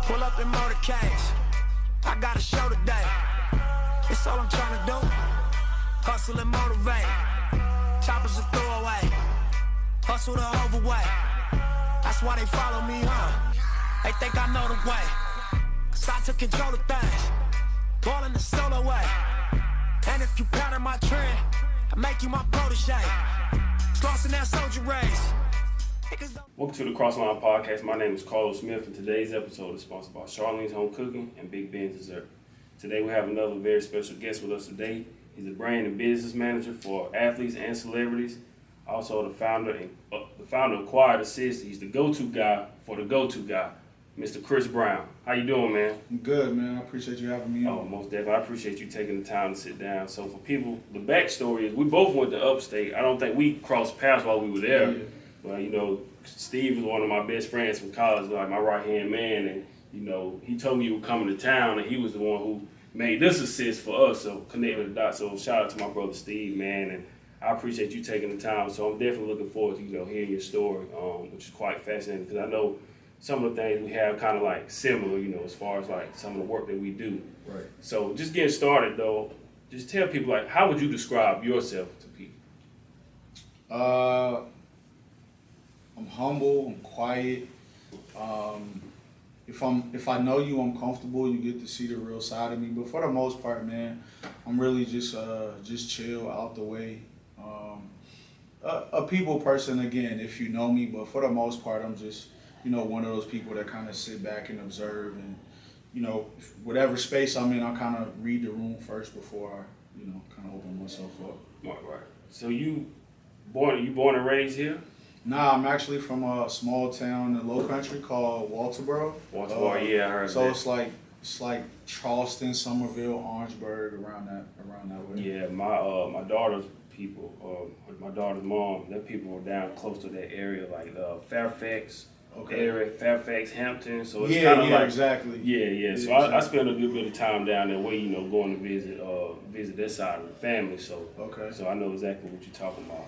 Pull up in motorcades. I got a show today. It's all I'm trying to do. Hustle and motivate. Choppers a throwaway. Hustle the overweight. That's why they follow me, huh? They think I know the way. Cause I took control of things. Ball in the solo way. And if you pattern my trend, I make you my protege. Crossing that soldier race. Welcome to the Crossline Podcast. My name is Carlos Smith, and today's episode is sponsored by Charlene's Home Cooking and Big Ben's Dessert. Today we have another very special guest with us today. He's a brand and business manager for athletes and celebrities. Also the founder of Quiet Assist. He's the go-to guy for the go-to guy, Mr. Chris Brown. How you doing, man? I'm good, man. I appreciate you having me on. Oh, most definitely. I appreciate you taking the time to sit down. So for people, the backstory is we both went to Upstate. I don't think we crossed paths while we were there. Yeah. Well, you know, Steve is one of my best friends from college, like my right-hand man, and, you know, he told me he was coming to town, and he was the one who made this assist for us, so connecting the dots. So shout out to my brother Steve, man, and I appreciate you taking the time. So I'm definitely looking forward to, you know, hearing your story, which is quite fascinating, because I know some of the things we have kind of like similar, you know, as far as like some of the work that we do. Right. So just getting started, though, just tell people, like, how would you describe yourself to people? I'm humble, I'm quiet. If I know you, I'm comfortable. You get to see the real side of me. But for the most part, man, I'm really just chill, out the way. A people person, again, if you know me. But for the most part, I'm just, you know, one of those people that kind of sit back and observe, and, you know, whatever space I'm in, I kind of read the room first before I, you know, kind of open myself up. Right. So you born and raised here? Nah, I'm actually from a small town in the Low Country called Walterboro. Walterboro, yeah, I heard so that. So it's like Charleston, Somerville, Orangeburg, around that way. Yeah, my daughter's people, my daughter's mom, their people were down close to that area, like Fairfax. Okay. Area, Fairfax, Hampton, so it's kind of like exactly. Yeah. So I spent a good bit of time down that way, you know, going to visit that side of the family. So okay. So I know exactly what you're talking about.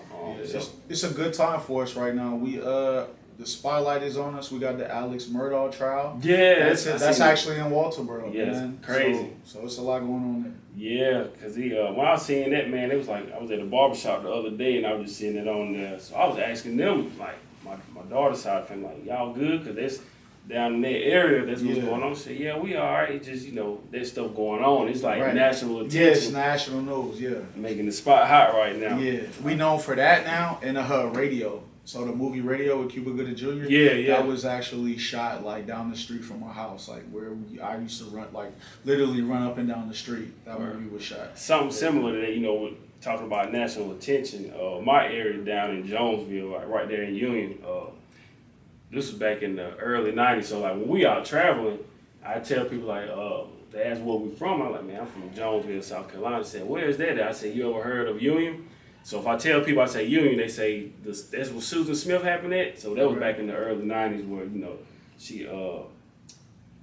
It's a good time for us right now. We the spotlight is on us. We got the Alex Murdaugh trial. Yeah, that's actually in Walterboro. Yeah, man. It's crazy. So it's a lot going on there. Yeah, because when I was seeing that, man, it was like I was at a barbershop the other day and I was just seeing it on there. So I was asking them, like, my daughter's side of the family, like, y'all good? Because that's down in that area, that's what's going on. I said, yeah, we all right. It's just, you know, there's stuff going on. It's like national attention. Yeah, it's national news, yeah. Making the spot hot right now. Yeah, we known for that now, and radio. So the movie Radio with Cuba Gooding Jr. Yeah. That was actually shot like down the street from our house, like where I used to run, like literally run up and down the street. That movie was shot. Something similar to that, you know, talking about national attention. My area down in Jonesville, like right there in Union, this was back in the early 90s. So like when we out traveling, I tell people like, they ask where we from. I'm like, man, I'm from Jonesville, South Carolina. They said, where is that at? I said, you ever heard of Union? So if I tell people I say Union, they say that's where Susan Smith happened at. So that was back in the early 90s where, you know, she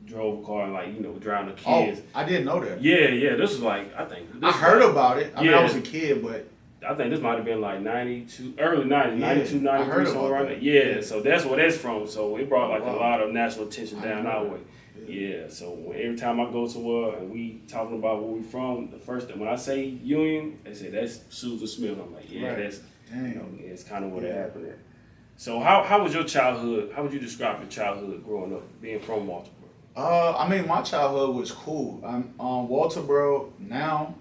drove a car and, like, you know, drowned the kids. Oh, I didn't know that. Yeah. This was like, I heard about it. I mean, I was a kid, but I think this might have been like 92, early 90s, 92, 93, I heard somewhere around there. Yeah, so that's where that's from. So it brought like a lot of national attention down our way. Yeah, so every time I go somewhere and we talking about where we from, the first thing, when I say Union, they say that's Susan Smith. I'm like, that's, you know, it's kind of where it happened at. So how was your childhood? How would you describe your childhood growing up, being from Walterboro? I mean, my childhood was cool. Walterboro now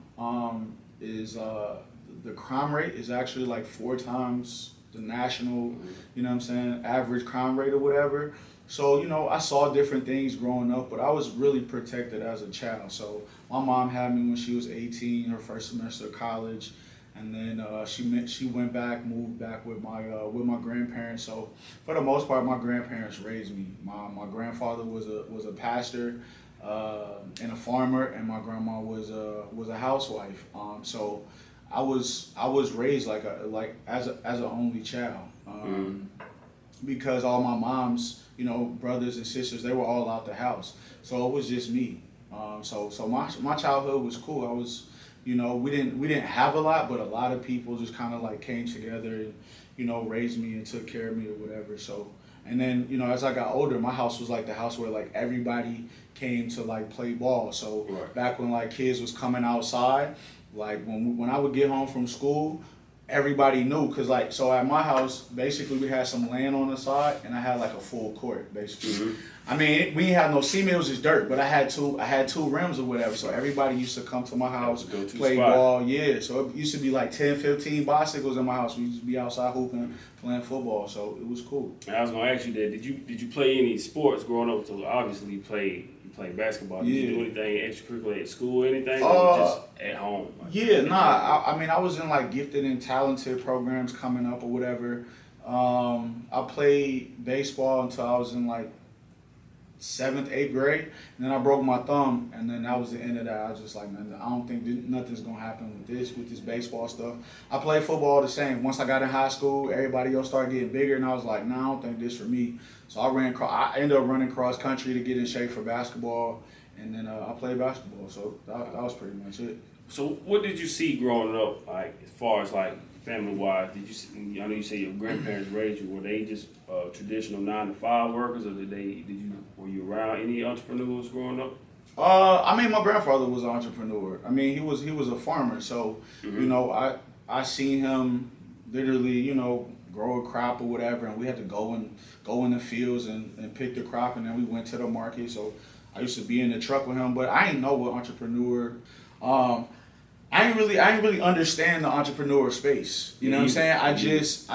is the crime rate is actually like 4 times the national, you know what I'm saying, average crime rate or whatever. So, you know, I saw different things growing up, but I was really protected as a child. So my mom had me when she was 18, her first semester of college, and then she moved back with my grandparents. So for the most part, my grandparents raised me. My grandfather was a pastor and a farmer, and my grandma was a housewife. So I was raised as an only child because all my mom's, you know, brothers and sisters, they were all out the house. So it was just me. So my childhood was cool. I was, you know, we didn't have a lot, but a lot of people just kind of like came together and, you know, raised me and took care of me or whatever. So And then, you know, as I got older, my house was like the house where like everybody came to like play ball. So back when like kids was coming outside, like when I would get home from school, everybody knew, because like, so at my house, basically we had some land on the side and I had like a full court, basically. I mean, we didn't have no cement, it was just dirt, but I had two rims or whatever, so everybody used to come to my house, play ball, yeah. So it used to be like 10, 15 bicycles in my house. We used to be outside hooping, playing football, so it was cool. And I was gonna ask you that, did you play any sports growing up? So obviously you played basketball. Did you do anything extracurricular at school, anything, or just at home? Yeah, nah, I mean, I was in like gifted and talented programs coming up or whatever. I played baseball until I was in like 7th, 8th grade, and then I broke my thumb, and then that was the end of that. I was just like, man, I don't think nothing's gonna happen with this baseball stuff. I played football the same. Once I got in high school, everybody else started getting bigger, and I was like, nah, I don't think this for me. So I ended up running cross country to get in shape for basketball, and then I played basketball. So that was pretty much it. So what did you see growing up, like as far as like family-wise? Did you see, I know you say your grandparents raised you. Were they just traditional 9-to-5 workers, or were you around any entrepreneurs growing up? I mean, my grandfather was an entrepreneur. I mean, he was a farmer, so you know, I seen him literally, you know, grow a crop or whatever, and we had to go in the fields and pick the crop, and then we went to the market. So I used to be in the truck with him, but I didn't know what entrepreneur. I didn't really understand the entrepreneur space. You know what I'm saying? I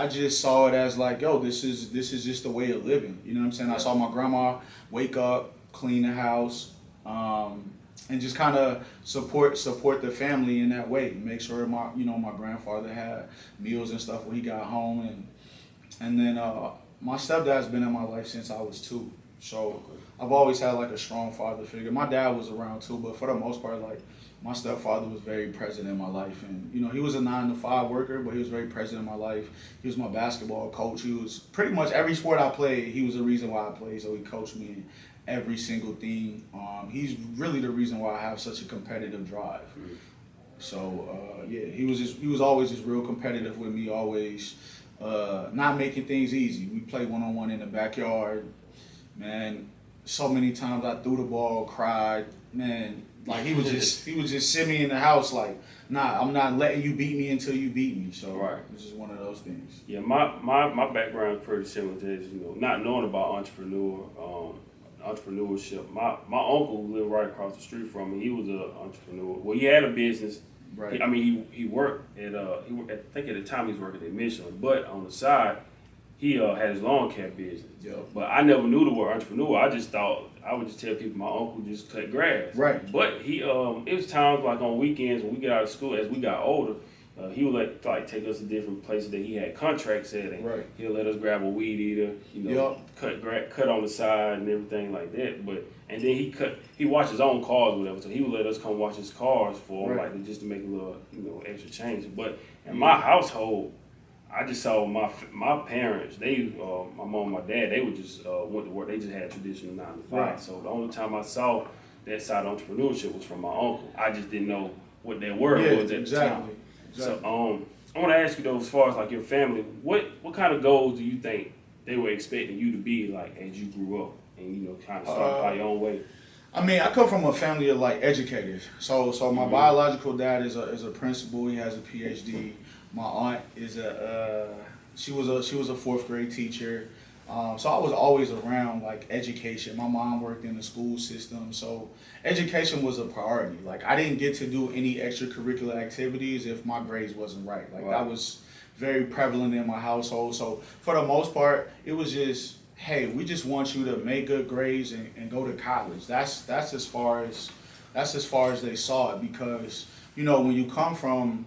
just saw it as like, yo, this is just the way of living. You know what I'm saying? I saw my grandma wake up, clean the house, and just kind of support the family in that way. Make sure my grandfather had meals and stuff when he got home, and then my stepdad's been in my life since I was 2. So I've always had like a strong father figure. My dad was around too, but for the most part, like, my stepfather was very present in my life, and you know, he was a 9-to-5 worker, but he was very present in my life. He was my basketball coach. He was pretty much every sport I played. He was the reason why I played, so he coached me in every single thing. He's really the reason why I have such a competitive drive. So yeah, he was always just real competitive with me, always not making things easy. We played 1-on-1 in the backyard, man. So many times I threw the ball, cried, man. Like he was just sitting me in the house like, nah, I'm not letting you beat me until you beat me. So it's just one of those things. Yeah, my background is pretty similar to this. You know, not knowing about entrepreneurship. My uncle lived right across the street from me. He was an entrepreneur. Well, he had a business. Right. He worked at I think at the time he was working at Michelin, but on the side he had his lawn care business. Yep. But I never knew the word entrepreneur. I just thought I would just tell people my uncle just cut grass. Right. But he it was times like on weekends when we get out of school, as we got older, he would take us to different places that he had contracts at, and he'll let us grab a weed eater, you know, cut on the side and everything like that. And then he watched his own cars or whatever, so he would let us come watch his cars for him, like just to make a little, you know, extra change. But in my household, I just saw my parents, they, my mom and my dad, they would just went to work. They just had traditional 9-to-5. Right. So the only time I saw that side of entrepreneurship was from my uncle. I just didn't know what that word was at the time. Exactly. So I want to ask you though, as far as like your family, what kind of goals do you think they were expecting you to be like as you grew up and, you know, kind of start by your own way? I mean, I come from a family of like educators. So my biological dad is a principal. He has a PhD. My aunt is she was a 4th grade teacher. So I was always around like education. My mom worked in the school system, so education was a priority. Like I didn't get to do any extracurricular activities if my grades wasn't right. Like that was very prevalent in my household. So for the most part, it was just, hey, we just want you to make good grades and go to college. That's as far as they saw it, because you know, when you come from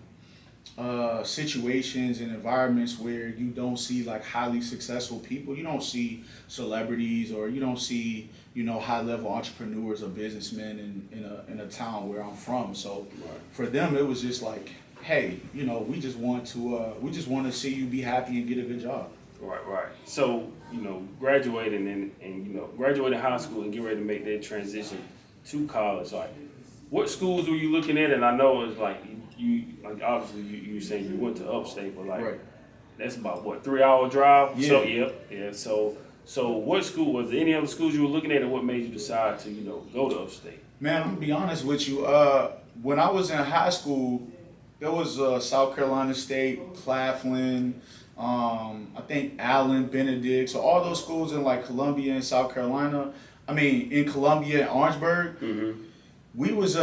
situations and environments where you don't see like highly successful people, you don't see celebrities, or you don't see, you know, high-level entrepreneurs or businessmen in a town where I'm from. So for them, it was just like, hey, you know, we just want to see you be happy and get a good job. Right. So, you know, graduating and you know, graduating high school and get ready to make that transition to college, like, what schools were you looking at? And I know it's like you obviously you saying you went to upstate, but like that's about what, 3-hour drive? Yeah. So So what school, was there any other schools you were looking at, and what made you decide to, you know, go to upstate? Man, I'm gonna be honest with you. When I was in high school, there was South Carolina State, Claflin, I think Allen, Benedict. So all those schools in like Columbia and South Carolina. I mean, in Columbia and Orangeburg. Mm-hmm. We was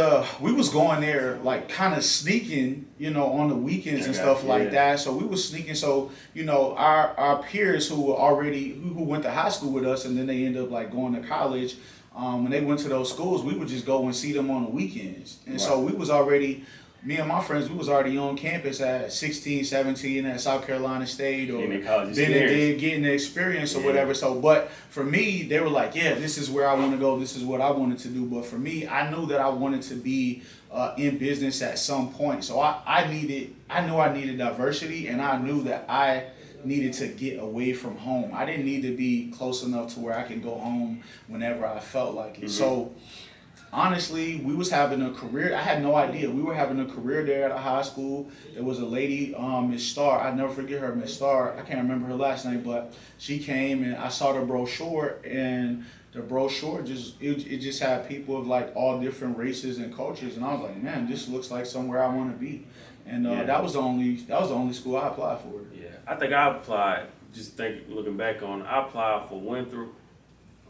going there like kind of sneaking, you know, on the weekends and stuff like that. So we was sneaking. So, you know, our peers who were already who went to high school with us, and then they end up like going to college. When they went to those schools, we would just go and see them on the weekends. And so we was already, me and my friends, we was already on campus at 16, 17 at South Carolina State or Benedict, getting the experience or whatever. So, but for me, they were like, yeah, this is where I want to go. This is what I wanted to do. But for me, I knew that I wanted to be in business at some point. So I knew I needed diversity, and I knew that I needed to get away from home. I didn't need to be close enough to where I could go home whenever I felt like it. Mm-hmm. So honestly, we was having a career. I had no idea. We were having a career there at a high school. There was a lady, Miss Starr. I'd never forget her, Miss Starr. I can't remember her last name, but she came and I saw the brochure, and the brochure just had people of like all different races and cultures, and I was like, man, this looks like somewhere I want to be. And that was the only school I applied for. Yeah, I think I applied. Looking back on, I applied for Winthrop.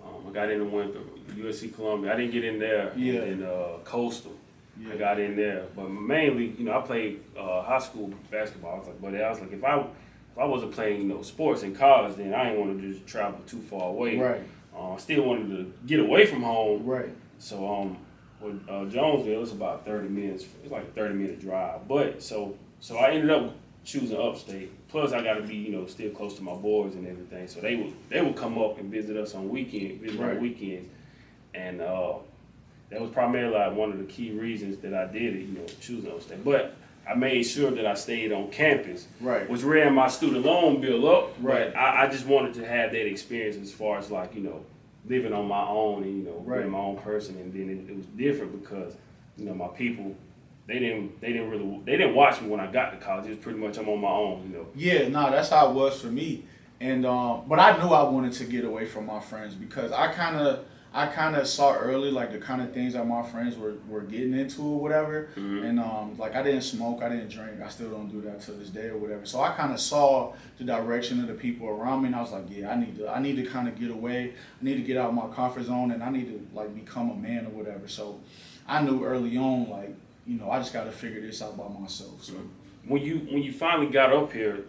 I got into Winthrop, USC Columbia. I didn't get in there. Yeah. And Coastal. Yeah. I got in there, but mainly, you know, I played high school basketball. I was like, if I wasn't playing, you know, sports in college, then I didn't want to just travel too far away. Right. I still wanted to get away from home. Right. So with Jonesville, it was about 30 minutes. It was like a 30-minute drive. But so I ended up choosing upstate. Plus, I got to be, you know, still close to my boys and everything. So they would come up and visit us on weekends, and that was primarily like one of the key reasons that I did it, you know, choosing upstate. But I made sure that I stayed on campus, which ran my student loan bill up. Right. But I just wanted to have that experience as far as like, you know, living on my own and, you know, being my own person. And then it was different because, you know, my people, they didn't watch me when I got to college. It was pretty much I'm on my own, you know. Yeah, no, that's how it was for me. And but I knew I wanted to get away from my friends because I kind of saw early like the kind of things that my friends were getting into or whatever. Mm-hmm. And like I didn't smoke, I didn't drink, I still don't do that to this day or whatever. So I kind of saw the direction of the people around me, and I was like, yeah, I need to kind of get away. I need to get out of my comfort zone, and I need to like become a man or whatever. So I knew early on, like, you know, I just got to figure this out by myself. So when you finally got up here,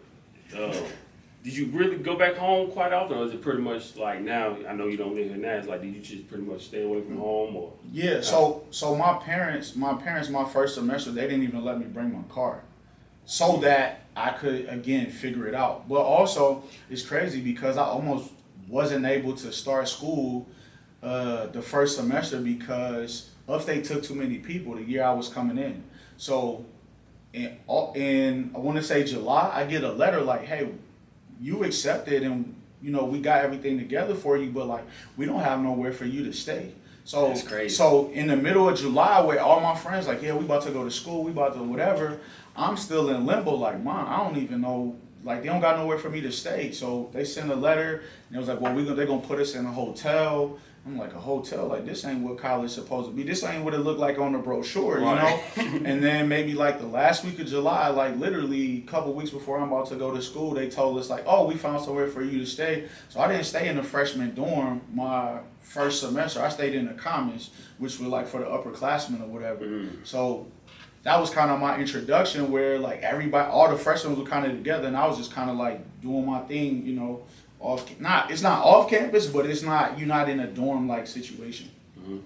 did you really go back home quite often, or is it pretty much like now? I know you don't live here now. It's like, did you just pretty much stay away from home, or? Yeah. So my parents, my first semester, they didn't even let me bring my car, so that I could again figure it out. But also, it's crazy because I almost wasn't able to start school the first semester because Upstate took too many people the year I was coming in. So in I want to say July, I get a letter like, hey, you accepted and, you know, we got everything together for you, but like we don't have nowhere for you to stay. So that's crazy. So in the middle of July, where all my friends like, yeah, we about to go to school, we about to whatever, I'm still in limbo like, Mom, I don't even know, like they don't got nowhere for me to stay. So they sent a letter and it was like, well, they're gonna put us in a hotel. I'm like, a hotel? Like, this ain't what college is supposed to be. This ain't what it looked like on the brochure, you know? And then maybe like the last week of July, like literally a couple weeks before I'm about to go to school, they told us like, oh, we found somewhere for you to stay. So I didn't stay in the freshman dorm my first semester. I stayed in the commons, which were like for the upperclassmen or whatever. Mm. So that was kind of my introduction where like all the freshmen were kind of together and I was just kind of like doing my thing, you know, it's not off campus, but you're not in a dorm like situation. Mm-hmm.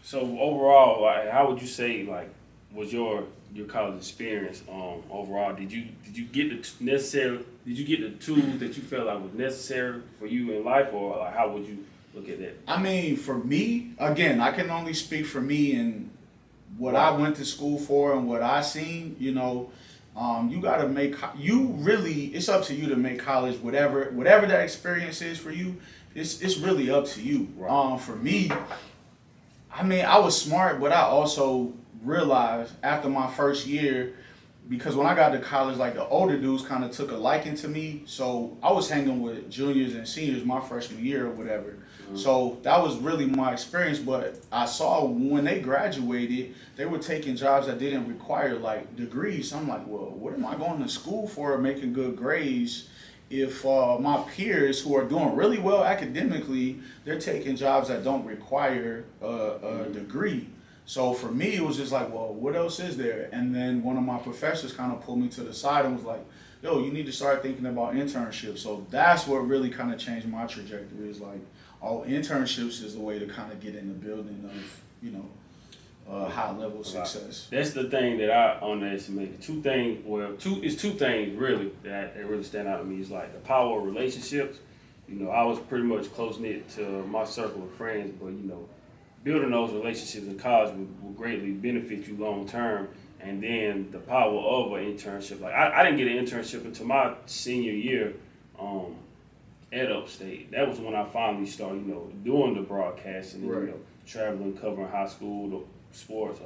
So overall, like, how would you say like was your college experience overall? Did you get the tools that you felt like was necessary for you in life, or like, how would you look at that? I mean, for me, again, I can only speak for me and what I went to school for and what I seen, you know. You gotta it's up to you to make college whatever that experience is for you. It's really up to you. Right. For me, I mean, I was smart, but I also realized after my first year because when I got to college, like the older dudes kind of took a liking to me. So I was hanging with juniors and seniors my freshman year or whatever. So that was really my experience. But I saw when they graduated, they were taking jobs that didn't require like degrees. So I'm like, well, what am I going to school for, making good grades, if my peers who are doing really well academically, they're taking jobs that don't require a degree? So for me, it was just like, well, what else is there? And then one of my professors kind of pulled me to the side and was like, yo, you need to start thinking about internships. So that's what really kind of changed my trajectory, is like, oh, internships is the way to kind of get in the building of, you know, high level success. That's the thing that I underestimated. Two things really that really stand out to me. Is like the power of relationships. You know, I was pretty much close knit to my circle of friends, but you know, building those relationships in college will greatly benefit you long term. And then the power of an internship. Like I didn't get an internship until my senior year at Upstate. That was when I finally started, you know, doing the broadcasting and you know, traveling, covering high school, the sports,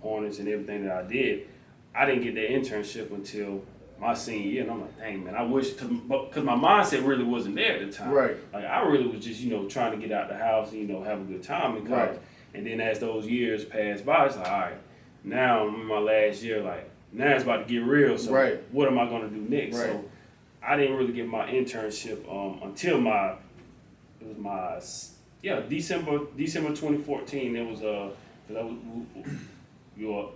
Hornets, and everything that I did. I didn't get that internship until my senior year, and I'm like, dang man, I wish, because my mindset really wasn't there at the time. Right. Like I really was just, you know, trying to get out the house and, you know, have a good time in college. Right. And then as those years passed by, it's like, all right, now I'm in my last year, like now it's about to get real. So what am I gonna do next? So I didn't really get my internship until December 2014. It was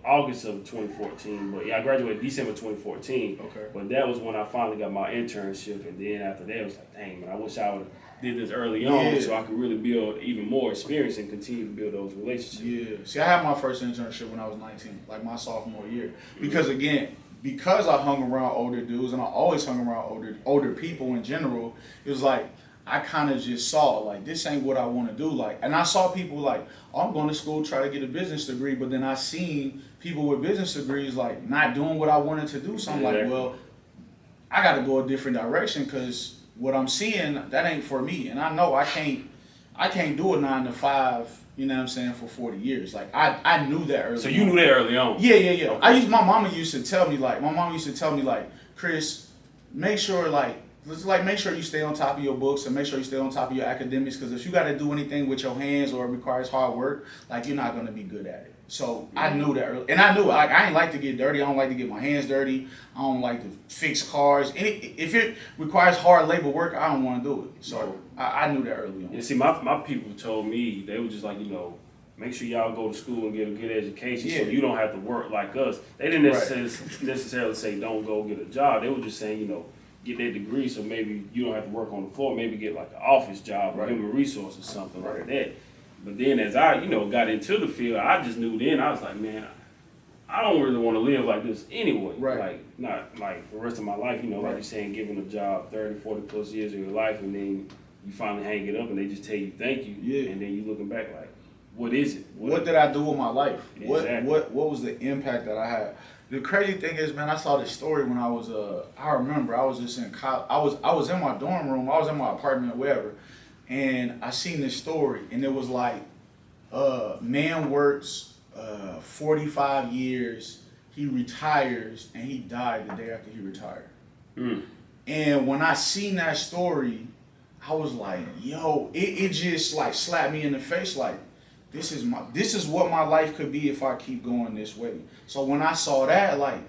August of 2014, but yeah, I graduated December 2014. Okay. But that was when I finally got my internship, and then after that, it was like, dang man, I wish I would have did this early on so I could really build even more experience and continue to build those relationships. Yeah. See, I had my first internship when I was 19, like my sophomore year, because again, because I hung around older dudes, and I always hung around older people in general, it was like I kind of just saw like this ain't what I want to do. Like, and I saw people like, oh, I'm going to school try to get a business degree, but then I seen people with business degrees like not doing what I wanted to do. So I'm like, well, I got to go a different direction, because what I'm seeing, that ain't for me, and I know I can't do a 9 to 5. You know what I'm saying, for 40 years. Like I knew that early. So you knew that early on. Yeah. Okay. My mama used to tell me like, Chris, make sure make sure you stay on top of your books and make sure you stay on top of your academics, because if you got to do anything with your hands or it requires hard work, like you're not going to be good at it. So I knew that early. And I knew like I ain't like to get dirty. I don't like to get my hands dirty. I don't like to fix cars. If it requires hard labor work, I don't want to do it. So I knew that early on. Yeah, see, my people told me, they were just like, you know, make sure y'all go to school and get a good education so you don't have to work like us. They didn't necessarily say don't go get a job. They were just saying, you know, get that degree so maybe you don't have to work on the floor. Maybe get like an office job or human resources, something like that. But then as I, you know, got into the field, I just knew then, I was like, man, I don't really want to live like this anyway. Like, not like the rest of my life, you know, like you're saying, giving a job 30, 40 plus years of your life, and then you finally hang it up and they just tell you thank you. Yeah. And then you looking back like, what is it? What did I do with my life? Exactly. What was the impact that I had? The crazy thing is, man, I saw this story when I was, I remember I was just in college. I was in my dorm room. I was in my apartment, whatever. And I seen this story, and it was like, man works 45 years, he retires, and he died the day after he retired. And when I seen that story, I was like, yo, it just like slapped me in the face, like, this is what my life could be if I keep going this way. So when I saw that, like,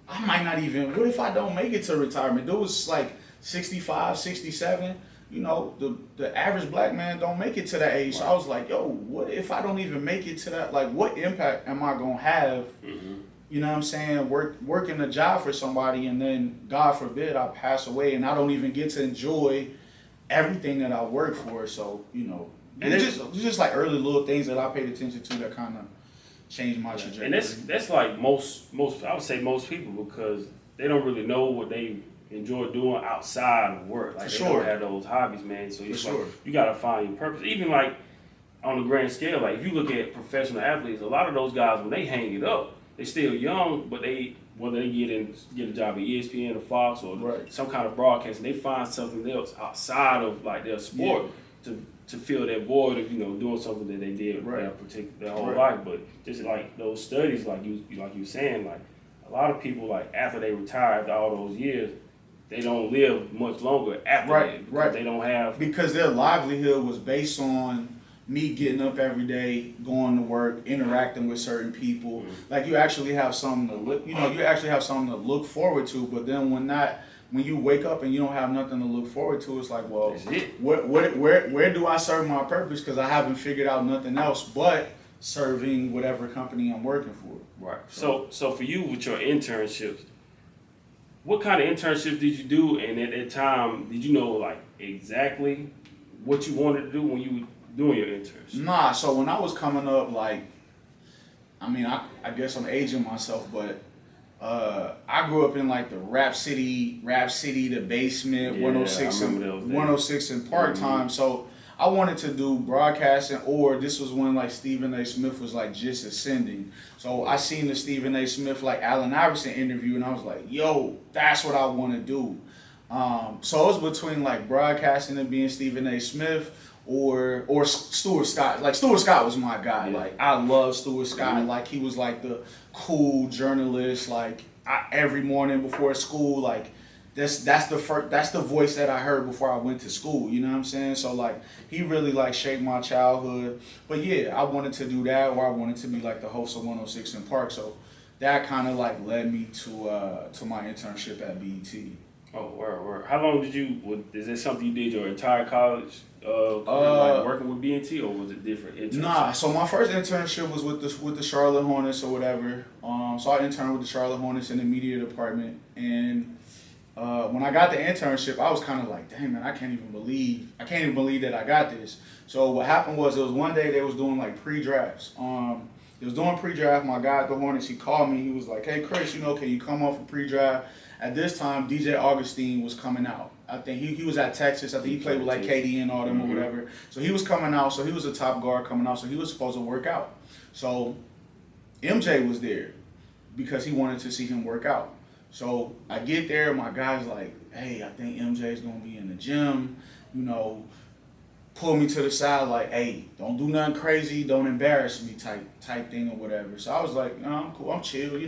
I might not even, what if I don't make it to retirement? It was like 65, 67. You know, the average black man don't make it to that age. So I was like, yo, what if I don't even make it to that? Like, what impact am I going to have, you know what I'm saying, working a job for somebody, and then, God forbid, I pass away and I don't even get to enjoy everything that I work for. So, you know, and it's just like early little things that I paid attention to that kind of changed my trajectory. And that's like most I would say most people, because they don't really know what they enjoy doing outside of work. Like they don't have those hobbies, man. So it's like you gotta find your purpose. Even like on the grand scale, like if you look at professional athletes, a lot of those guys, when they hang it up, they still young, but whether they get a job at ESPN or Fox or some kind of broadcast, and they find something else outside of like their sport to fill that void of, you know, doing something that they did their whole life. But just like those studies, like you were saying, like a lot of people, like, after they retire after all those years, they don't live much longer after that. Right. They don't have... Because their livelihood was based on me getting up every day, going to work, interacting with certain people. Like, you actually have something to look, you actually have something to look forward to. But then when you wake up and you don't have nothing to look forward to, it's like, well, where do I serve my purpose? Because I haven't figured out nothing else but serving whatever company I'm working for. Right. So for you with your internships, what kind of internships did you do? And at that time, did you know, like, exactly what you wanted to do when you were doing your internship? Nah, so when I was coming up, like, I mean, I guess I'm aging myself, but I grew up in, like, the Rap City, the Basement, 106 and Park Time. So I wanted to do broadcasting, or this was when, like, Stephen A. Smith was, like, just ascending. So I seen the Stephen A. Smith, like, Allen Iverson interview, and I was like, yo, that's what I want to do. So it was between, like, broadcasting and being Stephen A. Smith, or Stuart Scott. Like, Stuart Scott was my guy. Yeah. Like, I love Stuart Scott. Like, he was, like, the cool journalist. Like, every morning before school, like, that's the voice that I heard before I went to school. You know what I'm saying? So, like, he really, like, shaped my childhood. But yeah, I wanted to do that, or I wanted to be, like, the host of 106 in Park. So that kind of, like, led me to my internship at BET. Oh, word. How long did you? Is this something you did your entire college? Like working with BET, or was it different internships? Nah, so my first internship was with the Charlotte Hornets or whatever. So I interned with the Charlotte Hornets in the media department, and when I got the internship, I was kind of like, dang man, I can't even believe that I got this. So what happened was, it was one day they was doing, like, pre-drafts. They was doing pre-draft. My guy at the Hornets, he called me. He was like, hey Chris, can you come off a pre-draft? At this time, DJ Augustine was coming out. I think he was at Texas. I think he played with, like, KD and all them or whatever. So he was coming out. So he was a top guard coming out. So he was supposed to work out. So MJ was there because he wanted to see him work out. So I get there. My guy's like, hey, I think MJ's going to be in the gym. Pull me to the side like, hey, don't do nothing crazy. Don't embarrass me type thing or whatever. So I was like, no, I'm cool. I'm chill,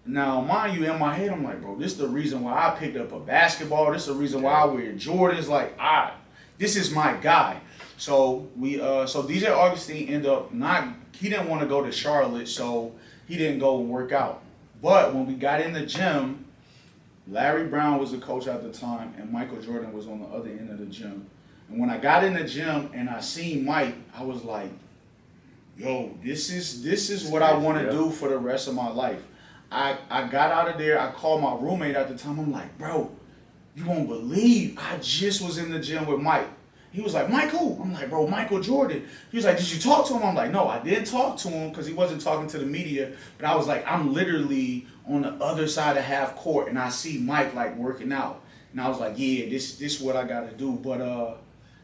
Now, mind you, in my head, I'm like, bro, this is the reason why I picked up a basketball. This is the reason why I wear Jordans. Like, this is my guy. So so DJ Augustine ended up he didn't want to go to Charlotte, so he didn't go and work out. But when we got in the gym, Larry Brown was the coach at the time, and Michael Jordan was on the other end of the gym. And when I got in the gym and I seen Mike, I was like, yo, this is what I want to do for the rest of my life. I got out of there. I called my roommate at the time. I'm like, bro, you won't believe I just was in the gym with Mike. He was like, Mike who? I'm like, bro, Michael Jordan. He was like, did you talk to him? I'm like, no, I didn't talk to him because he wasn't talking to the media. But I was like, I'm literally on the other side of half court and I see Mike, like, working out. And I was like, yeah, this is what I got to do. But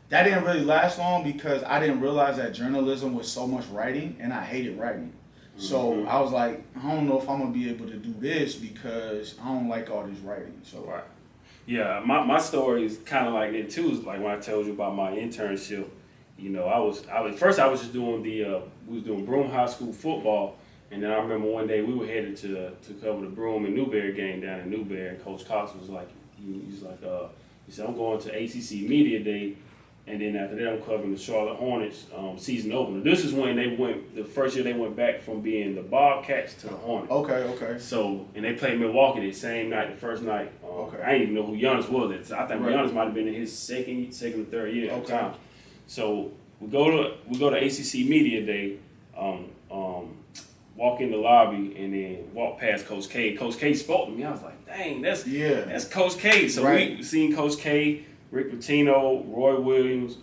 that didn't really last long because I didn't realize that journalism was so much writing, and I hated writing. So I was like, I don't know if I'm going to be able to do this because I don't like all this writing. So right. Yeah, my story is kind of like that too. It's like when I told you about my internship, first I was just doing we was doing Broome High School football, and then I remember one day we were headed to cover the Broome and Newberry game down in Newberry, and Coach Cox was like, he said, I'm going to ACC Media Day. And then after that, I'm covering the Charlotte Hornets season opener. This is when the first year they went back from being the Bobcats to the Hornets. Okay. So, and they played Milwaukee the same night, the first night. I didn't even know who Giannis was at the time. I think Giannis might have been in his second or third year at the time. So we go to ACC Media Day, walk in the lobby, and then walk past Coach K. Coach K spoke to me. I was like, dang, that's Coach K. So we seen Coach K, Rick Pitino, Roy Williams,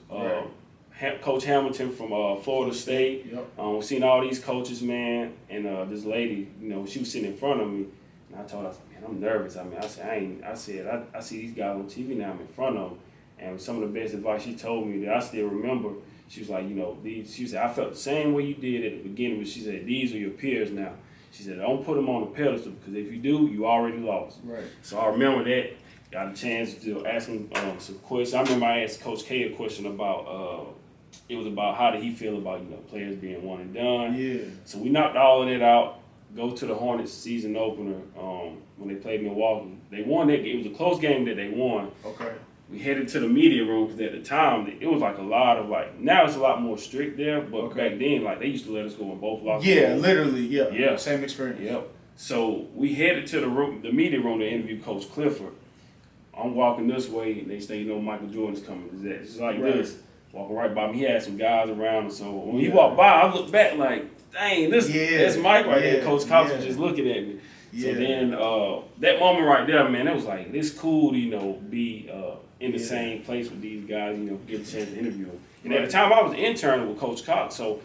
Coach Hamilton from Florida State. We've seen all these coaches, man. And this lady, she was sitting in front of me, and I told her, I said, man, I'm nervous. I see these guys on TV now. I'm in front of them, and some of the best advice she told me that I still remember. She was like, she said, I felt the same way you did at the beginning, but she said, these are your peers now. She said, don't put them on the pedestal, because if you do, you already lost. Right. So I remember that. Got a chance to ask him some questions. I remember I asked Coach K a question about, it was about how did he feel about, players being one and done. Yeah. So we knocked all of that out. go to the Hornets season opener when they played Milwaukee. They won that game. It was a close game that they won. Okay. We headed to the media room because at the time it was like a lot of like, now it's a lot more strict there, but back then like they used to let us go in both locker rooms. Yeah, literally, yeah. Same experience. Yep. So we headed to the media room to interview Coach Clifford. I'm walking this way, and they say, you know, Michael Jordan's coming. It's just like this. Walking right by me. He had some guys around him. So when he walked by, I looked back like, dang, that's Mike right there. Coach Collins was just looking at me. So then that moment right there, man, it was like, it's cool to, you know, be in the same place with these guys, you know, get a chance to interview them. And at the time, I was interning with Coach Cox, so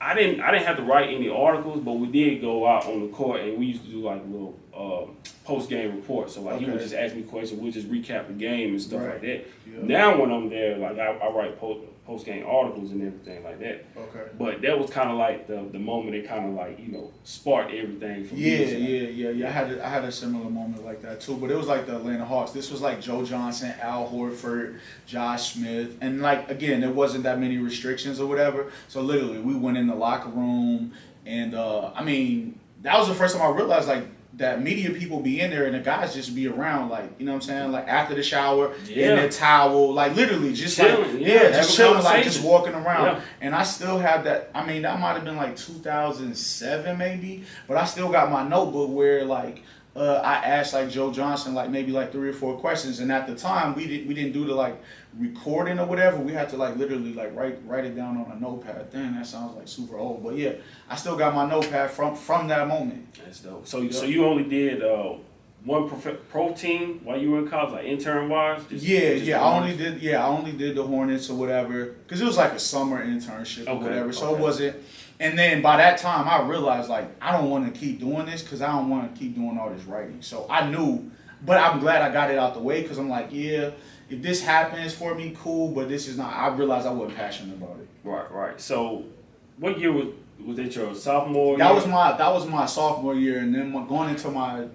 I didn't have to write any articles, but we did go out on the court and we used to do like little post-game reports. So like he would just ask me questions, we'll just recap the game and stuff like that. Yeah. Now when I'm there, like I write post-game articles and everything like that. Okay. But that was kind of like the moment it kind of like, you know, sparked everything for me. Yeah. I had a similar moment like that too, but it was like the Atlanta Hawks. This was like Joe Johnson, Al Horford, Josh Smith, and like again, there wasn't that many restrictions or whatever. So literally, we went in the locker room, and I mean, that was the first time I realized like that media people be in there and the guys just be around, like, you know what I'm saying, like after the shower, in their towel, like literally just chilling, like just chilling, like just walking around. Yeah. And I still have that. I mean, that might have been like 2007 maybe, but I still got my notebook where like I asked like Joe Johnson like maybe like 3 or 4 questions, and at the time we didn't do the like recording or whatever. We had to like literally like write it down on a notepad. Dang, that sounds like super old, but yeah, I still got my notepad from that moment. That's dope. So you only did one pro team while you were in college, like intern wise? I only did the Hornets or whatever, because it was like a summer internship or whatever. So it wasn't. And then by that time, I realized like I don't want to keep doing this because I don't want to keep doing all this writing. So I knew, but I'm glad I got it out the way because I'm like, yeah, if this happens for me, cool. But this is not. I realized I wasn't passionate about it. Right. So what year was it your sophomore year? That was my sophomore year, and then going into my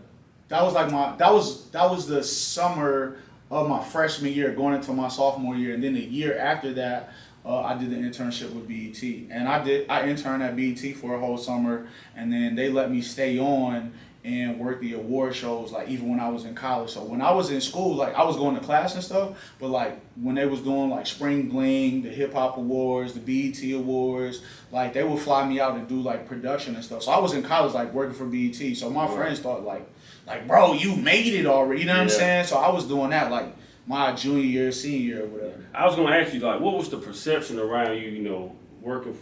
that was the summer of my freshman year, going into my sophomore year, and then the year after that. I did the internship with BET, and I interned at BET for a whole summer, and then they let me stay on and work the award shows, like even when I was in college. So when I was in school, like I was going to class and stuff, but like when they was doing like Spring Bling, the Hip Hop Awards, the BET Awards, like they would fly me out and do like production and stuff. So I was in college like working for BET. So my friends thought like bro, you made it already, you know what I'm saying? So I was doing that like my junior year, senior year, or whatever. I was gonna ask you like, what was the perception around you, you know, working with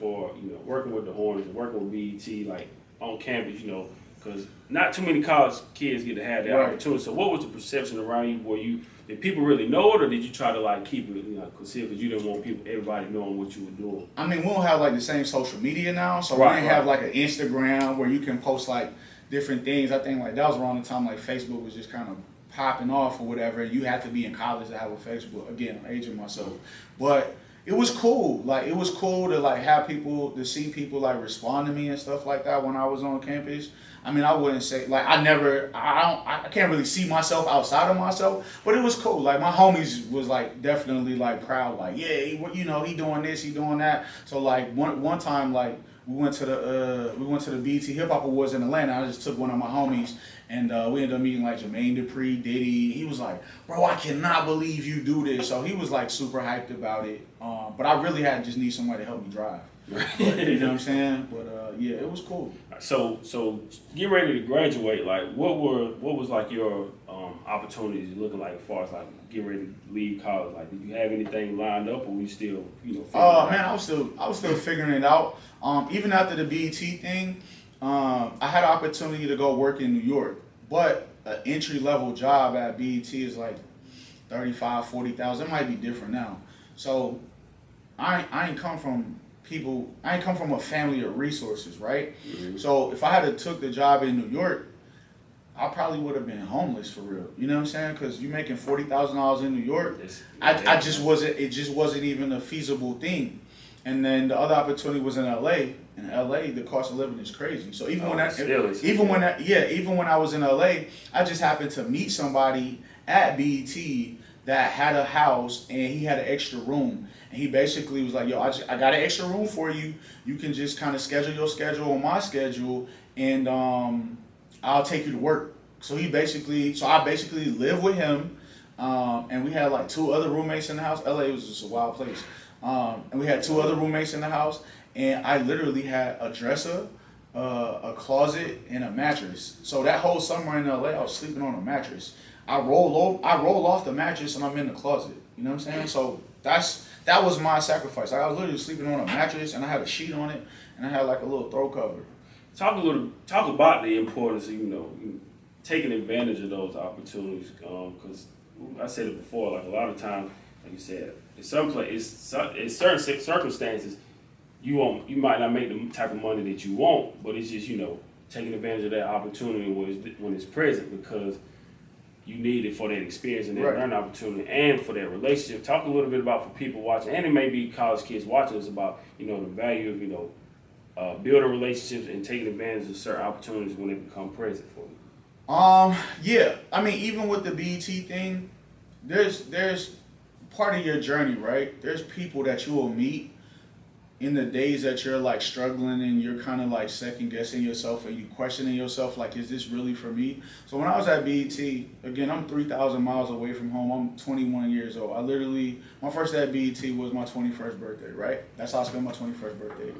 the Hornets, working with BET, like on campus, you know, because not too many college kids get to have that opportunity. So what was the perception around you? Did people really know it, or did you try to like keep it, you know, concealed because you didn't want everybody knowing what you were doing? I mean, we don't have like the same social media now, so we didn't have like an Instagram where you can post like different things. I think like that was around the time like Facebook was just kind of popping off or whatever. You had to be in college to have a Facebook. Again, I'm aging myself, but it was cool. Like it was cool to like have people, to see people like respond to me and stuff like that when I was on campus. I mean, I wouldn't say like I can't really see myself outside of myself, but it was cool. Like my homies was like definitely like proud. Like you know, he doing this, he doing that. So like one time like we went to the BET Hip Hop Awards in Atlanta. I just took one of my homies. And we ended up meeting like Jermaine Dupri, Diddy. He was like, bro, I cannot believe you do this. So he was like super hyped about it. But I really had to just need somebody to help me drive. But, you know what I'm saying? But yeah, it was cool. So get ready to graduate. Like, what was like your opportunities looking like as far as like getting ready to leave college? Like, did you have anything lined up, or were you still, you know? Man, I was still figuring it out. Even after the BET thing. I had an opportunity to go work in New York, but an entry-level job at BET is like $35,000, $40,000. It might be different now. So I ain't come from a family of resources, right? Mm-hmm. So if I had took the job in New York, I probably would have been homeless for real. You know what I'm saying? Because you're making $40,000 in New York. It just wasn't even a feasible thing. And then the other opportunity was in LA. In LA, the cost of living is crazy. So even when I was in LA, I just happened to meet somebody at BET that had a house and he had an extra room. And he basically was like, yo, I got an extra room for you. You can just kind of schedule your schedule on my schedule and I'll take you to work. So I basically lived with him, and we had like 2 other roommates in the house. LA was just a wild place, and we had 2 other roommates in the house, and I literally had a dresser, a closet, and a mattress. So that whole summer in LA, I was sleeping on a mattress. I roll off the mattress and I'm in the closet. You know what I'm saying? So that was my sacrifice. Like, I was literally sleeping on a mattress and I had a sheet on it and I had like a little throw cover. Talk about the importance of taking advantage of those opportunities, because I said it before. Like, a lot of times, like you said, in certain circumstances, you might not make the type of money that you want, but it's just taking advantage of that opportunity when it's present, because you need it for that experience and that learning opportunity and for that relationship. Talk a little bit about, for people watching, and it may be college kids watching us, about the value of building relationships and taking advantage of certain opportunities when they become present for you. Yeah. I mean, even with the BET thing, there's part of your journey, right? There's people that you will meet in the days that you're like struggling and you're kind of like second guessing yourself and you questioning yourself, like, is this really for me? So when I was at BET, again, I'm 3,000 miles away from home. I'm 21 years old. My first day at BET was my 21st birthday, right? That's how I spent my 21st birthday.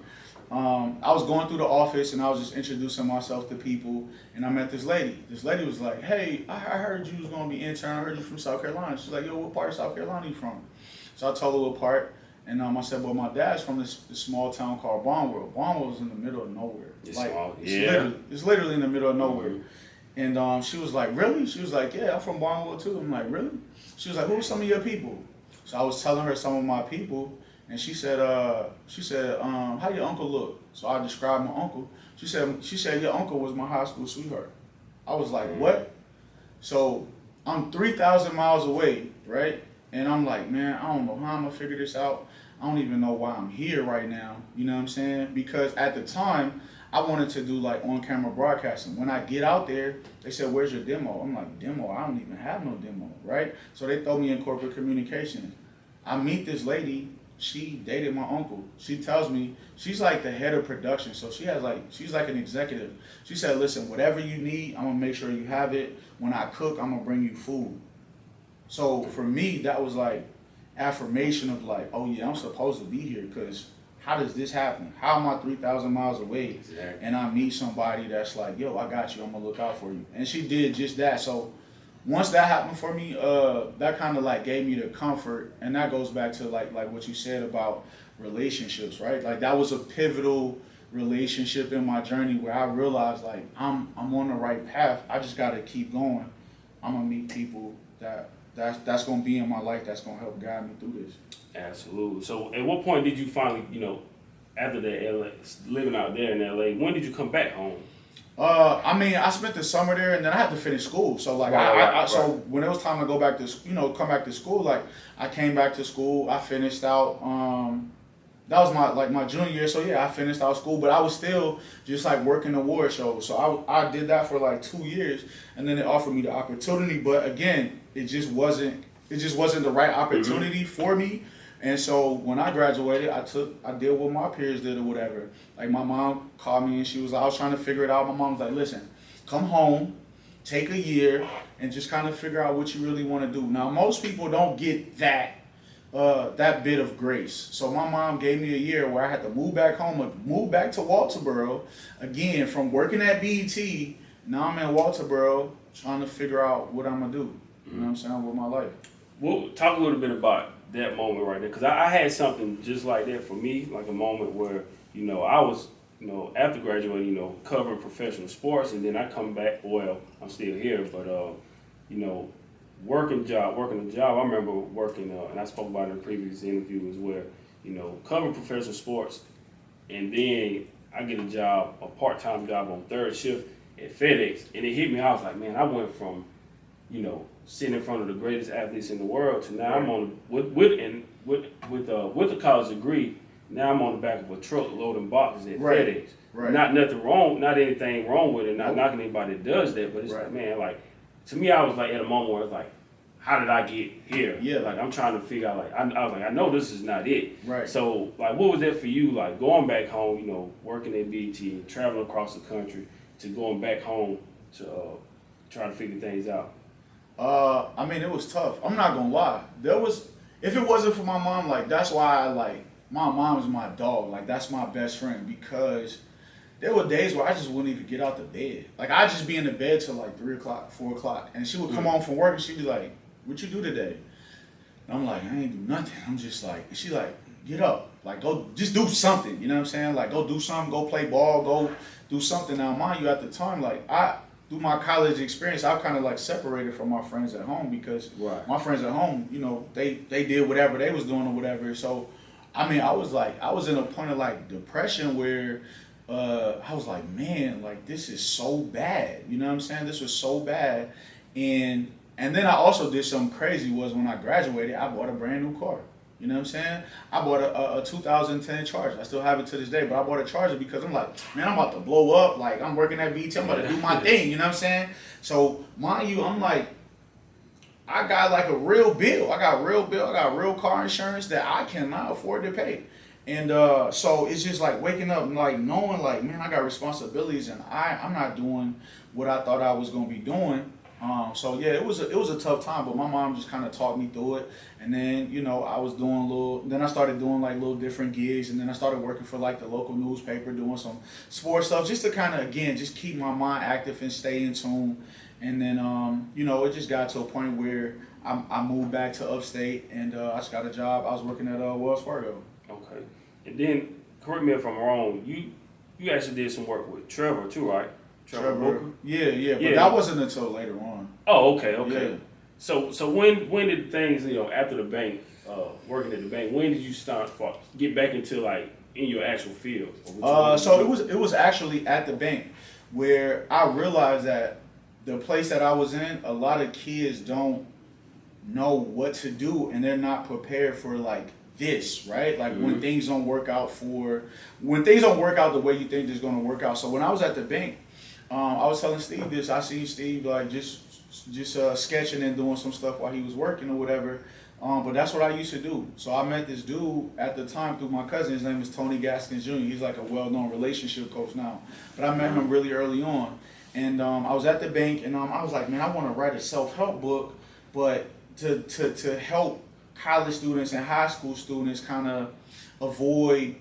I was going through the office and I was just introducing myself to people, and I met this lady. This lady was like, hey, I heard you was going to be intern. I heard you from South Carolina. She's like, yo, what part of South Carolina are you from? So I told her what part. And I said, well, my dad's from this small town called Barnwell. Barnwell is in the middle of nowhere. It's literally in the middle of nowhere. Mm-hmm. And she was like, really? She was like, yeah, I'm from Barnwell too. I'm like, really? She was like, who are some of your people? So I was telling her some of my people, and she said, how your uncle look? So I described my uncle. She said, your uncle was my high school sweetheart. I was like, what? So I'm 3,000 miles away, right? And I'm like, man, I don't know how I'm gonna figure this out. I don't even know why I'm here right now. You know what I'm saying? Because at the time, I wanted to do like on-camera broadcasting. When I get out there, they said, where's your demo? I'm like, demo? I don't even have no demo, right? So they throw me in corporate communications. I meet this lady. She dated my uncle. She tells me, she's like the head of production. So she's like an executive. She said, listen, whatever you need, I'm gonna make sure you have it. When I cook, I'm gonna bring you food. So for me, that was like affirmation of like, oh yeah, I'm supposed to be here, because how does this happen? How am I 3,000 miles away? Exactly. And I meet somebody that's like, yo, I got you, I'm gonna look out for you. And she did just that. So once that happened for me, that kind of like gave me the comfort, and that goes back to like what you said about relationships, right? Like, that was a pivotal relationship in my journey where I realized like I'm on the right path. I just gotta keep going. I'm gonna meet people that's gonna be in my life, that's gonna help guide me through this. Absolutely. So at what point did you finally, after the LA, living out there in LA, when did you come back home? I mean, I spent the summer there, and then I had to finish school. So like, so when it was time to go back to, come back to school, like I came back to school. I finished out. That was my junior year. So yeah, I finished out school, but I was still just like working award shows. So I did that for like 2 years, and then it offered me the opportunity. But again, it just wasn't the right opportunity for me. And so when I graduated, I did what my peers did or whatever. Like, my mom called me and she was like, I was trying to figure it out. My mom was like, listen, come home, take a year, and just kind of figure out what you really want to do. Now, most people don't get that bit of grace. So my mom gave me a year where I had to move back home, move back to Walterboro. Again, from working at BET, now I'm in Walterboro trying to figure out what I'm going to do. You know what I'm saying, with my life. Well, talk a little bit about that moment right there, because I had something just like that for me, like a moment where, I was, after graduating, covering professional sports, and then I come back, well, I'm still here, but, working a job, I remember working, and I spoke about it in a previous interview, is where, covering professional sports, and then I get a part-time job on third shift at FedEx, and it hit me, I was like, man, I went from, sitting in front of the greatest athletes in the world to now I'm on with a college degree. Now I'm on the back of a truck loading boxes at FedEx. Right. Not anything wrong with it. Not knocking anybody that does that, but it's like, man, like, to me, I was like at a moment where it's like, how did I get here? Yeah. Like, I'm trying to figure out, like, I was like, I know this is not it. Right. So like, what was that for you? Like, going back home, working at BET, traveling across the country, to going back home to trying to figure things out? I mean, it was tough. I'm not gonna lie. If it wasn't for my mom, like that's why my mom is my dog. Like that's my best friend because there were days where I just wouldn't even get out the bed. Like I'd just be in the bed till like 3 o'clock, 4 o'clock, and she would come home from work and she'd be like, "What you do today?" And I'm like, "I ain't do nothing." I'm just like, and she like, "Get up, like go, just do something." You know what I'm saying? Like go do something, go play ball, go do something. Now, mind you, at the time, like through my college experience, I've kind of like separated from my friends at home because my friends at home, you know, they did whatever they was doing or whatever. So, I mean, I was in a point of like depression where I was like, man, like this is so bad. You know what I'm saying? This was so bad. And then I also did something crazy was when I graduated, I bought a brand new car. You know what I'm saying? I bought a 2010 Charger. I still have it to this day, but I bought a Charger because I'm like, man, I'm about to blow up. Like, I'm working at BT. I'm about to do my thing. You know what I'm saying? So, mind you, I'm like, I got like a real bill. I got real car insurance that I cannot afford to pay. And so it's just like waking up and like knowing like, man, I got responsibilities and I'm not doing what I thought I was going to be doing. So yeah, it was a tough time, but my mom just kind of taught me through it. And then, you know, then I started doing like little different gigs, and then I started working for like the local newspaper, doing some sports stuff, just to kind of, again, just keep my mind active and stay in tune. And then, you know, it just got to a point where I moved back to upstate, and I just got a job. I was working at Wells Fargo. Okay. And then, correct me if I'm wrong, you actually did some work with Trevor too, right? Trevor. Yeah, but that wasn't until later on. Oh, okay. Yeah. So when did things, you know, after the bank, working at the bank, when did you get back into like in your actual field? So it was actually at the bank where I realized that the place that I was in, a lot of kids don't know what to do and they're not prepared for like this, right? Like when things don't work out the way you think it's going to work out. So when I was at the bank, I was telling Steve this. I seen Steve like just sketching and doing some stuff while he was working or whatever. But that's what I used to do. So I met this dude at the time through my cousin. His name is Tony Gaskins Jr. He's like a well-known relationship coach now. But I met him really early on. And I was at the bank, and I was like, man, I want to write a self-help book, but to help college students and high school students kind of avoid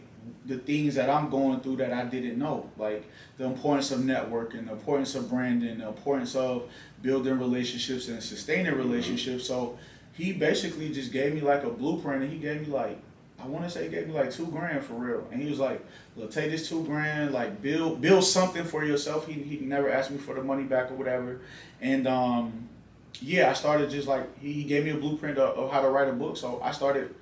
the things that I'm going through that I didn't know, like the importance of networking, the importance of branding, the importance of building relationships and sustaining relationships. So he basically just gave me like a blueprint, and he gave me like, I want to say he gave me like $2,000 for real. And he was like, look, take this $2,000, like build something for yourself. He never asked me for the money back or whatever. And yeah, I started just like, he gave me a blueprint of how to write a book. So I started,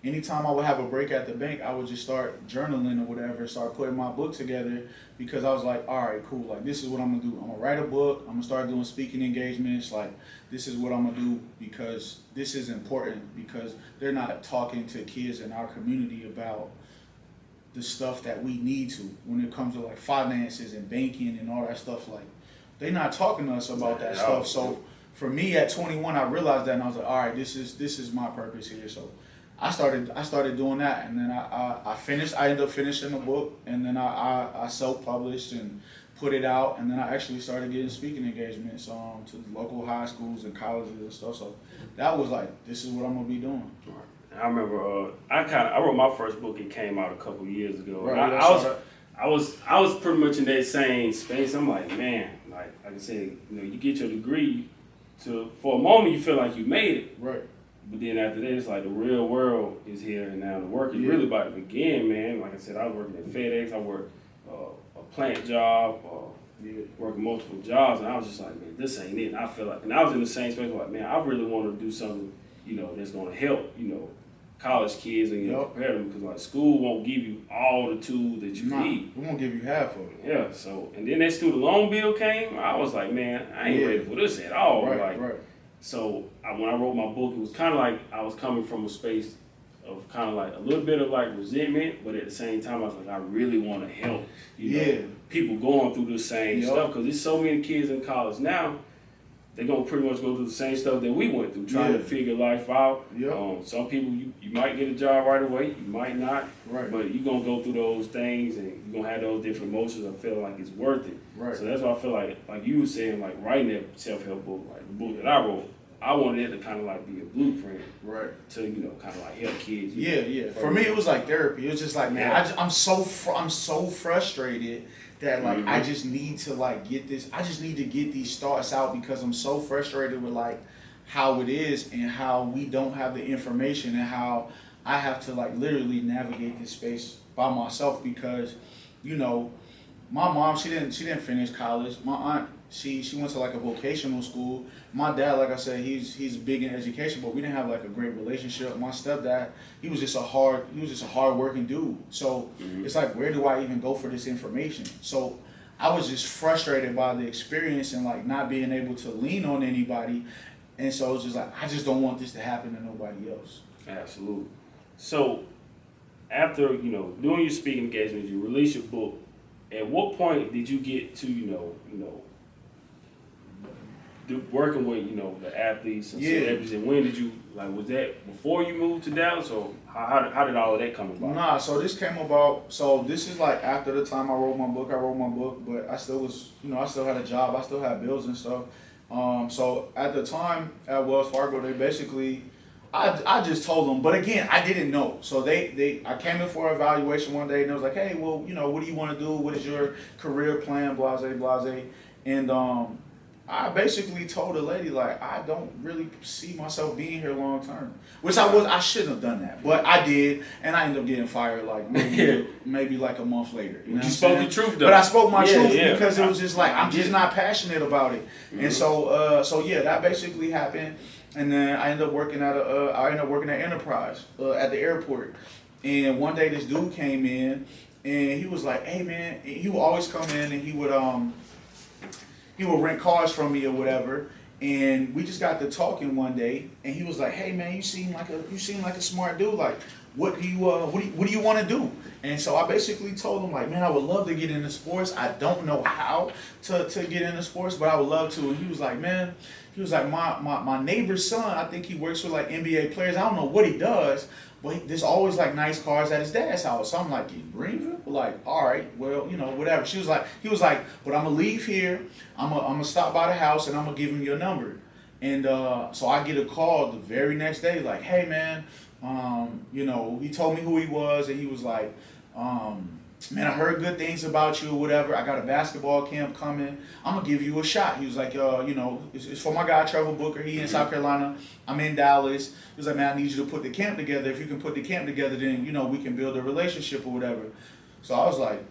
anytime I would have a break at the bank, I would just start journaling or whatever, start putting my book together, because I was like, all right, cool. Like, this is what I'm going to do. I'm going to write a book. I'm going to start doing speaking engagements. Like, this is what I'm going to do, because this is important, because they're not talking to kids in our community about the stuff that we need to when it comes to like finances and banking and all that stuff. Like, they're not talking to us about that stuff. So for me at 21, I realized that, and I was like, all right, this is my purpose here. So I started doing that, and then I ended up finishing the book, and then I self-published and put it out, and then I actually started getting speaking engagements to the local high schools and colleges and stuff. So that was like, this is what I'm gonna be doing. I remember I wrote my first book. It came out a couple years ago. Right, I was pretty much in that same space. I'm like, man, like I said, you know, you get your degree, for a moment you feel like you made it. Right. But then after that, it's like the real world is here, and now the work is really about to begin, man. Like I said, I was working at FedEx. I worked a plant job, working multiple jobs, and I was just like, man, this ain't it. And I feel like, and I was in the same space, like, man, I really want to do something, you know, that's going to help, you know, college kids and prepare them, because like school won't give you all the tools that you need. We won't give you half of it. Yeah. So, and then that student loan bill came. I was like, man, I ain't ready for this at all. Right. So when I wrote my book, it was kind of like I was coming from a space of kind of like a little bit of like resentment, but at the same time, I was like, I really want to help, you know, people going through the same stuff, because there's so many kids in college now they're gonna pretty much go through the same stuff that we went through, trying to figure life out. Some people you might get a job right away, you might not. Right. But you're gonna go through those things and you're gonna have those different emotions and feel like it's worth it. Right. So that's why I feel like you were saying, like writing that self-help book, like the book that I wrote, I wanted it to kind of like be a blueprint. Right. To, you know, kind of like help kids. Yeah. For me, it was like therapy. It was just like, man, I'm so frustrated that like I just need to like get this. I just need to get these thoughts out because I'm so frustrated with like how it is and how we don't have the information and how I have to like literally navigate this space by myself because, you know, my mom, she didn't finish college. My aunt, she went to like a vocational school. My dad, like I said, he's big in education, but we didn't have like a great relationship. My stepdad, he was just a hard working dude. So it's like, where do I even go for this information? So I was just frustrated by the experience and like not being able to lean on anybody. And so it's just like, I just don't want this to happen to nobody else. Absolutely. So after, you know, doing your speaking engagements, you release your book, at what point did you get to, you know, working with, you know, the athletes and celebrities, and when did you, like, was that before you moved to Dallas, or how did all of that come about? Nah, so this came about, so this is like after the time I wrote my book, but I still was, you know, I still had a job, I still had bills and stuff. So at the time at Wells Fargo, they basically, I just told them, but again, I didn't know. So I came in for an evaluation one day and they was like, hey, well, you know, what do you want to do? What is your career plan? Blase, blase. And I basically told the lady, like, I don't really see myself being here long term. Which I shouldn't have done that. But I did, and I ended up getting fired like maybe like a month later. You know you spoke the truth though. But I spoke my truth because it was just like I'm just not passionate about it. And so yeah, that basically happened. And then I ended up working at Enterprise at the airport. And one day this dude came in and he was like, hey man, he would always come in and he would rent cars from me or whatever. And we just got to talking one day and he was like, hey man, you seem like a smart dude. Like, what do you want to do? And so I basically told him, like, man, I would love to get into sports. I don't know how to get into sports, but I would love to. And he was like, man, my neighbor's son, I think he works with like NBA players. I don't know what he does, but there's always like nice cars at his dad's house. So I'm like, in Greenville? Like, all right, well, you know, whatever. He was like, but I'm gonna leave here. I'm gonna stop by the house and I'm gonna give him your number. And so I get a call the very next day, like, hey man, you know, he told me who he was and he was like, man, I heard good things about you or whatever. I got a basketball camp coming. I'm going to give you a shot. He was like, you know, it's for my guy, Trevor Booker. He in South Carolina. I'm in Dallas. He was like, man, I need you to put the camp together. If you can put the camp together, then, you know, we can build a relationship or whatever. So I was like,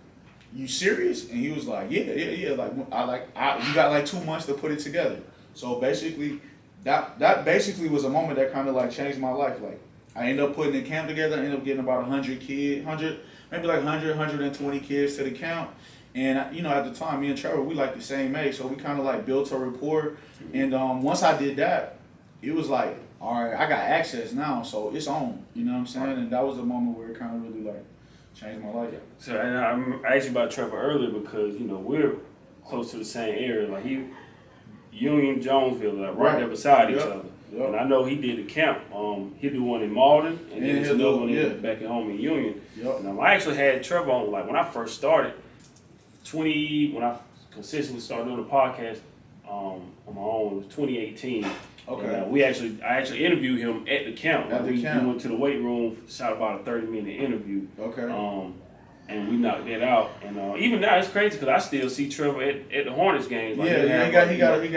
you serious? And he was like, yeah. Like, you got like 2 months to put it together. So basically, that basically was a moment that kind of like changed my life. Like, I ended up putting the camp together. I ended up getting about 100 kids, maybe like 120 kids to the camp. And, you know, at the time, me and Trevor, we like the same age. So we kind of like built a rapport. And once I did that, it was like, all right, I got access now. So it's on, you know what I'm saying? And that was the moment where it kind of really like changed my life. So, and I asked you about Trevor earlier because, you know, we're close to the same area. Like Union, Jonesville, like right there beside each other. Yep. And I know he did a camp. He'll do one in Malden, and then there's another one back at home in Union. Yep. And I actually had Trevor on, like, when I first started, when I consistently started doing the podcast on my own, it was 2018. Okay. And, I actually interviewed him at the camp. We went to the weight room, shot about a 30-minute interview. Okay. And we knocked that out. And even now, it's crazy because I still see Trevor at the Hornets games. Like he got a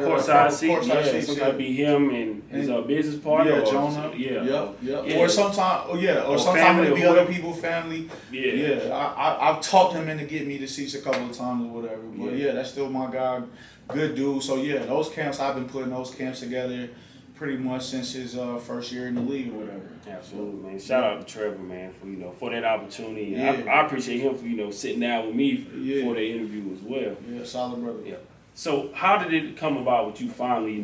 courtside seat. Sometimes be him and his business partner. Yeah, Jonah. Yeah. Or sometimes, it'll be other people's family. I've talked him into getting me the seats a couple of times or whatever. But that's still my guy. Good dude. So those camps, I've been putting those camps together pretty much since his first year in the league or whatever. Absolutely, man. Shout out to Trevor, man, for that opportunity. I appreciate him for sitting down with me for the interview as well. Yeah, solid brother. Yeah. So how did it come about with you finally,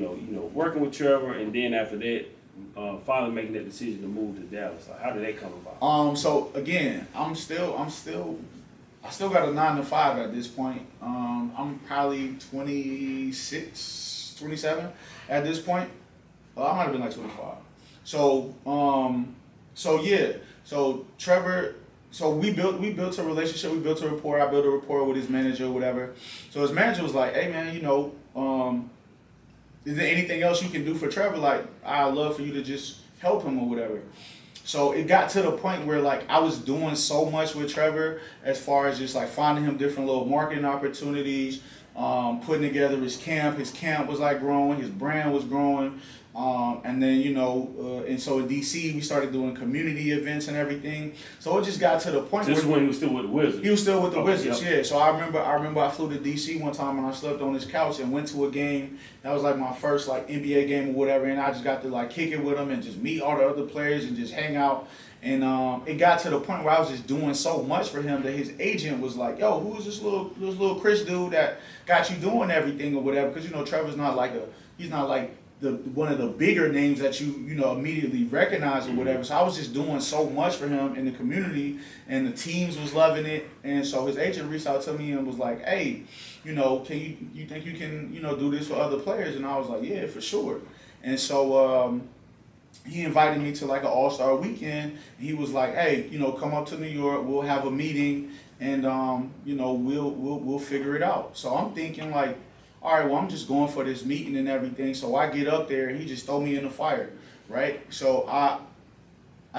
working with Trevor, and then after that, finally making that decision to move to Dallas? Like, how did that come about? So again, I still got a 9 to 5 at this point. I'm probably 26, 27 at this point. I might have been like 25. So, yeah. So Trevor, so we built a relationship. We built a rapport. I built a rapport with his manager or whatever. So his manager was like, "Hey man, is there anything else you can do for Trevor? Like, I'd love for you to just help him or whatever." So it got to the point where like I was doing so much with Trevor as far as just like finding him different little marketing opportunities, putting together his camp. His camp was like growing, his brand was growing. And then, and so in DC, we started doing community events and everything. So it just got to the point This is when he was still with the Wizards. He was still with the Wizards, yep. yeah. So I remember I flew to DC one time and I slept on his couch and went to a game. That was like my first like NBA game or whatever. And I just got to like kick it with him and just meet all the other players and just hang out. And it got to the point where I was just doing so much for him that his agent was like, "Yo, who's this little Chris dude that got you doing everything or whatever?" Because Trevor's not like he's not like one of the bigger names that you immediately recognize or whatever. So I was just doing so much for him in the community, and the teams was loving it. And so his agent reached out to me and was like, "Hey, can you think you can do this for other players?" And I was like, "Yeah, for sure." And so he invited me to like an all-star weekend. He was like, "Hey, come up to New York. We'll have a meeting, and we'll figure it out." So I'm thinking like, all right, well, I'm just going for this meeting and everything. So I get up there and he just throw me in the fire, right? So I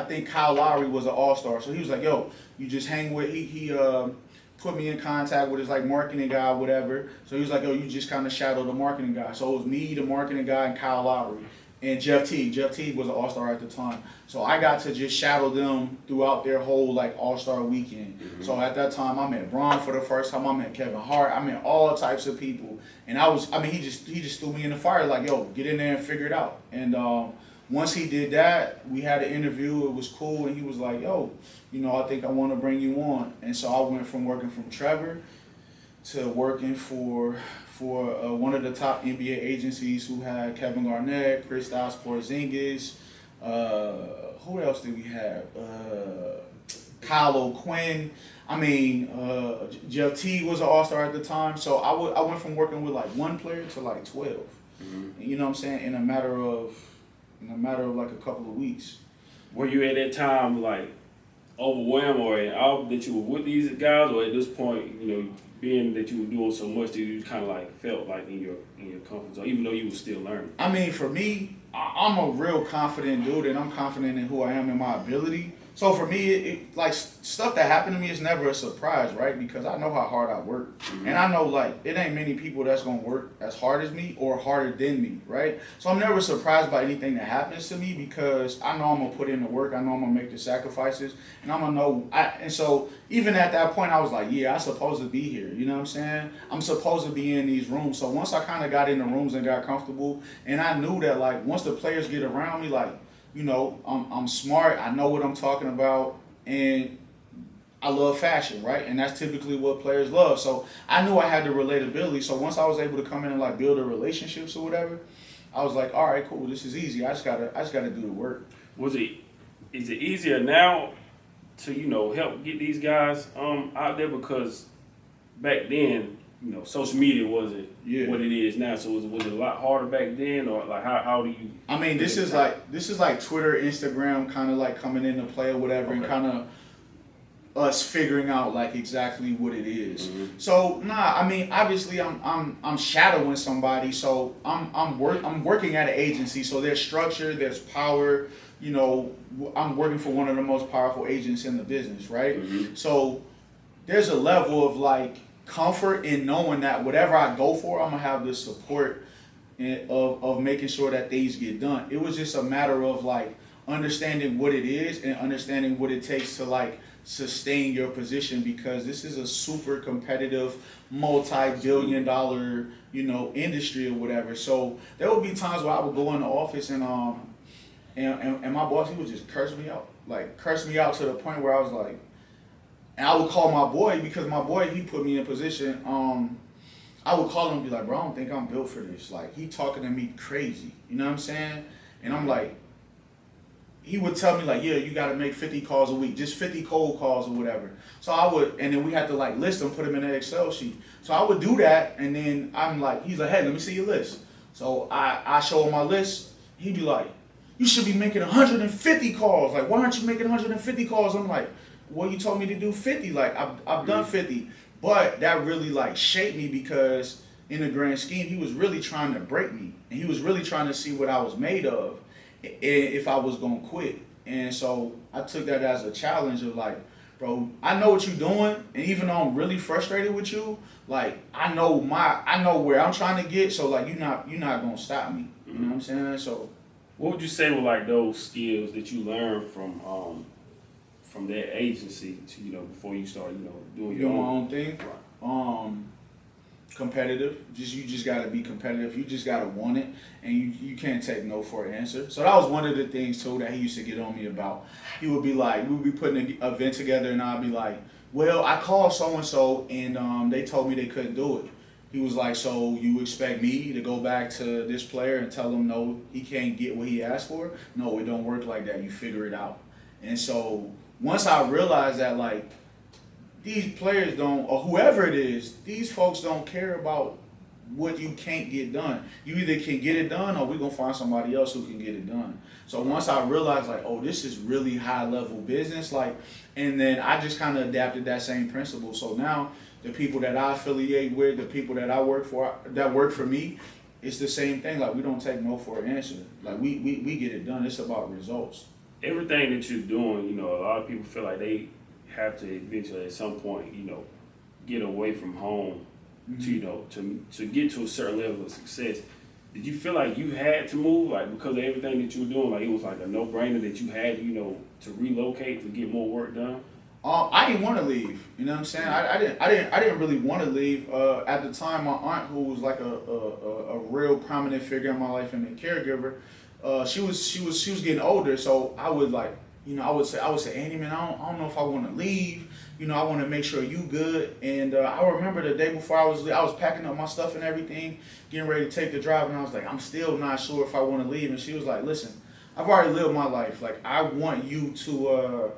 think Kyle Lowry was an all-star. So he was like, "Yo, you just hang with," he put me in contact with his like marketing guy, whatever. So he was like, "Yo, you just kind of shadow the marketing guy." So it was me, the marketing guy, and Kyle Lowry. And Jeff Teague. Jeff Teague was an all-star at the time. So I got to just shadow them throughout their whole like all-star weekend. Mm-hmm. So at that time I met Bron for the first time. I met Kevin Hart. I met all types of people. And he just threw me in the fire like, "Yo, get in there and figure it out." And once he did that, we had an interview. It was cool. And he was like, "Yo, I think I want to bring you on." And so I went from working from Trevor to working for one of the top NBA agencies who had Kevin Garnett, Kristaps Porzingis. Who else did we have? Kyle O'Quinn. Jeff Teague was an all-star at the time. So I went from working with like one player to like 12. Mm-hmm. You know what I'm saying? In a matter of like a couple of weeks. Were you at that time like overwhelmed or out that you were with these guys, or at this point, being that you were doing so much that you kind of like felt like in your comfort zone, even though you were still learning? For me, I'm a real confident dude, and I'm confident in who I am and my ability. So for me, it like stuff that happened to me is never a surprise, right? Because I know how hard I work. Mm-hmm. And I know like it ain't many people that's gonna work as hard as me or harder than me, right? So I'm never surprised by anything that happens to me because I know I'm gonna put in the work. I know I'm gonna make the sacrifices, and I'm gonna know. And so even at that point, I was like, yeah, I'm supposed to be here. You know what I'm saying? I'm supposed to be in these rooms. So once I kind of got in the rooms and got comfortable, and I knew that like once the players get around me, like, I'm smart, I know what I'm talking about, and I love fashion, right? And that's typically what players love. So I knew I had the relatability. So once I was able to come in and like build a relationships or whatever, I was like, all right, cool, this is easy. I just gotta do the work. Is it easier now to, help get these guys out there? Because back then, social media wasn't what it is now. So was it a lot harder back then, or like how do you? This is like Twitter, Instagram, kind of like coming into play or whatever, okay. And kind of us figuring out like exactly what it is. Mm-hmm. So obviously I'm shadowing somebody, so I'm working at an agency, so there's structure, there's power. I'm working for one of the most powerful agents in the business, right? Mm-hmm. So there's a level of like comfort in knowing that whatever I go for, I'm gonna have the support of making sure that things get done. It was just a matter of like understanding what it is and understanding what it takes to like sustain your position, because this is a super competitive, multi-billion-dollar, industry or whatever. So there would be times where I would go in the office and my boss, he would just curse me out to the point where I was like. And I would call my boy, because my boy, he put me in position. I would call him and be like, "Bro, I don't think I'm built for this. Like, he talking to me crazy." You know what I'm saying? And I'm like, he would tell me like, "Yeah, you got to make 50 calls a week, just 50 cold calls or whatever." So I would, and then we had to like list them, put them in an Excel sheet. So I would do that, and then I'm like, he's like, "Hey, let me see your list." So I show him my list. He'd be like, you should be making 150 calls. Like, why aren't you making 150 calls? I'm like, well, you told me to do 50. Like, I've done 50. But that really, like, shaped me because in the grand scheme, he was really trying to break me. And he was really trying to see what I was made of if I was going to quit. And so I took that as a challenge of like, bro, I know what you're doing. And even though I'm really frustrated with you, like, I know where I'm trying to get. So, like, you're not going to stop me. You know what I'm saying? So, what would you say were like those skills that you learned from that agency to, you know, before you start, you know, doing your own thing? Competitive. You just gotta be competitive. You just gotta want it, and you can't take no for an answer. So that was one of the things too that he used to get on me about. He would be like, we would be putting an event together, and I'd be like, well, I called so and so, and they told me they couldn't do it. He was like, so you expect me to go back to this player and tell him no, he can't get what he asked for? No, it don't work like that. You figure it out. And so once I realized that, like, these players don't, or whoever it is, these folks don't care about what you can't get done. You either can get it done or we're going to find somebody else who can get it done. So once I realized, like, oh, this is really high level business, like, and then I just kind of adapted that same principle. So now the people that I affiliate with, the people that I work for, that work for me, it's the same thing. Like, we don't take no for an answer. Like, we get it done. It's about results. Everything that you're doing, you know, a lot of people feel like they have to eventually at some point, you know, get away from home to, you know, to get to a certain level of success. Did you feel like you had to move, like, because of everything that you were doing, like it was like a no-brainer that you had, you know, to relocate to get more work done? I didn't want to leave. You know what I'm saying? I didn't really want to leave. At the time, my aunt, who was like a real prominent figure in my life and a caregiver, she was getting older. So I would like, you know, I would say, Andy, man, I don't know if I want to leave. You know, I want to make sure you good. And I remember the day before I was packing up my stuff and everything, getting ready to take the drive, and I was like, I'm still not sure if I want to leave. And she was like, listen, I've already lived my life. Like, I want you to.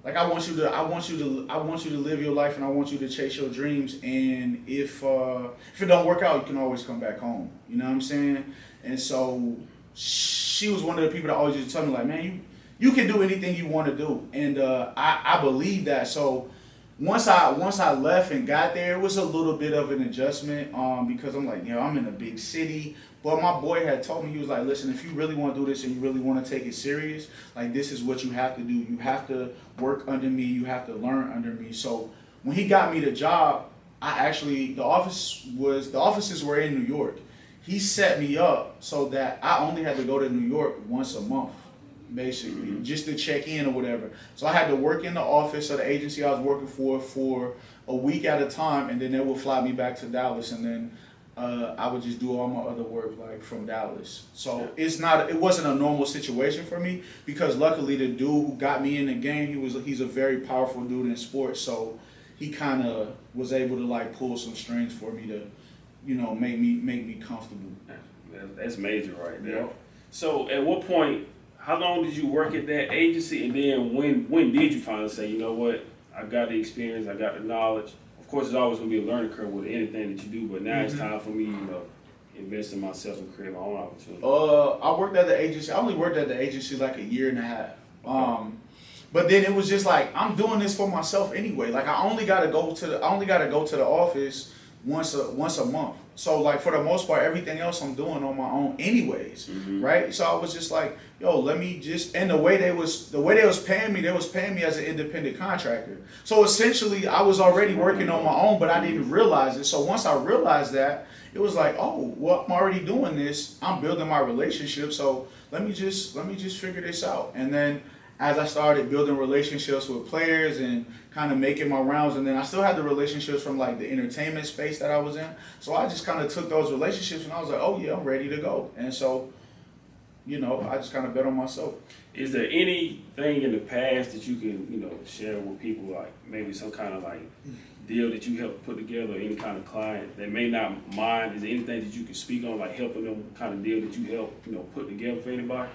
I want you to live your life, and I want you to chase your dreams. And if it don't work out, you can always come back home. You know what I'm saying? And so she was one of the people that always used to tell me, like, man, you can do anything you want to do. And I believe that. So once I left and got there, it was a little bit of an adjustment because I'm like, you know, I'm in a big city. But my boy had told me, he was like, listen, if you really want to do this and you really want to take it serious, like, this is what you have to do. You have to work under me. You have to learn under me. So when he got me the job, the offices were in New York. He set me up so that I only had to go to New York once a month, basically, just to check in or whatever. So I had to work in the office of the agency I was working for a week at a time, and then they would fly me back to Dallas, and then I would just do all my other work, like, from Dallas. So it wasn't a normal situation for me, because luckily the dude who got me in the game, he's a very powerful dude in sports. So he kind of was able to, like, pull some strings for me to, you know, make me comfortable. That's major right there. Yeah. So at what point, how long did you work at that agency, and then when did you finally say, you know what, I got the experience, I got the knowledge? Of course, there's always going to be a learning curve with anything that you do, but now it's time for me, you know, invest in myself and create my own opportunity. I worked at the agency. I only worked at the agency like a year and a half. Okay. But then it was just like, I'm doing this for myself anyway. Like, I only got to go to the office once a month. So, like, for the most part, everything else I'm doing on my own anyways, right? So I was just like, yo, let me just, and the way they was paying me as an independent contractor. So essentially, I was already working on my own, but I didn't realize it. So once I realized that, it was like, oh, well, I'm already doing this. I'm building my relationship. So let me just figure this out. And then as I started building relationships with players and kind of making my rounds, and then I still had the relationships from, like, the entertainment space that I was in. So I just kind of took those relationships and I was like, oh yeah, I'm ready to go. And so, you know, I just kind of bet on myself. Is there anything in the past that you can, you know, share with people, like maybe some kind of, like, deal that you helped put together, any kind of client that may not mind? Is there anything that you can speak on, like helping them kind of deal that you helped, you know, put together for anybody?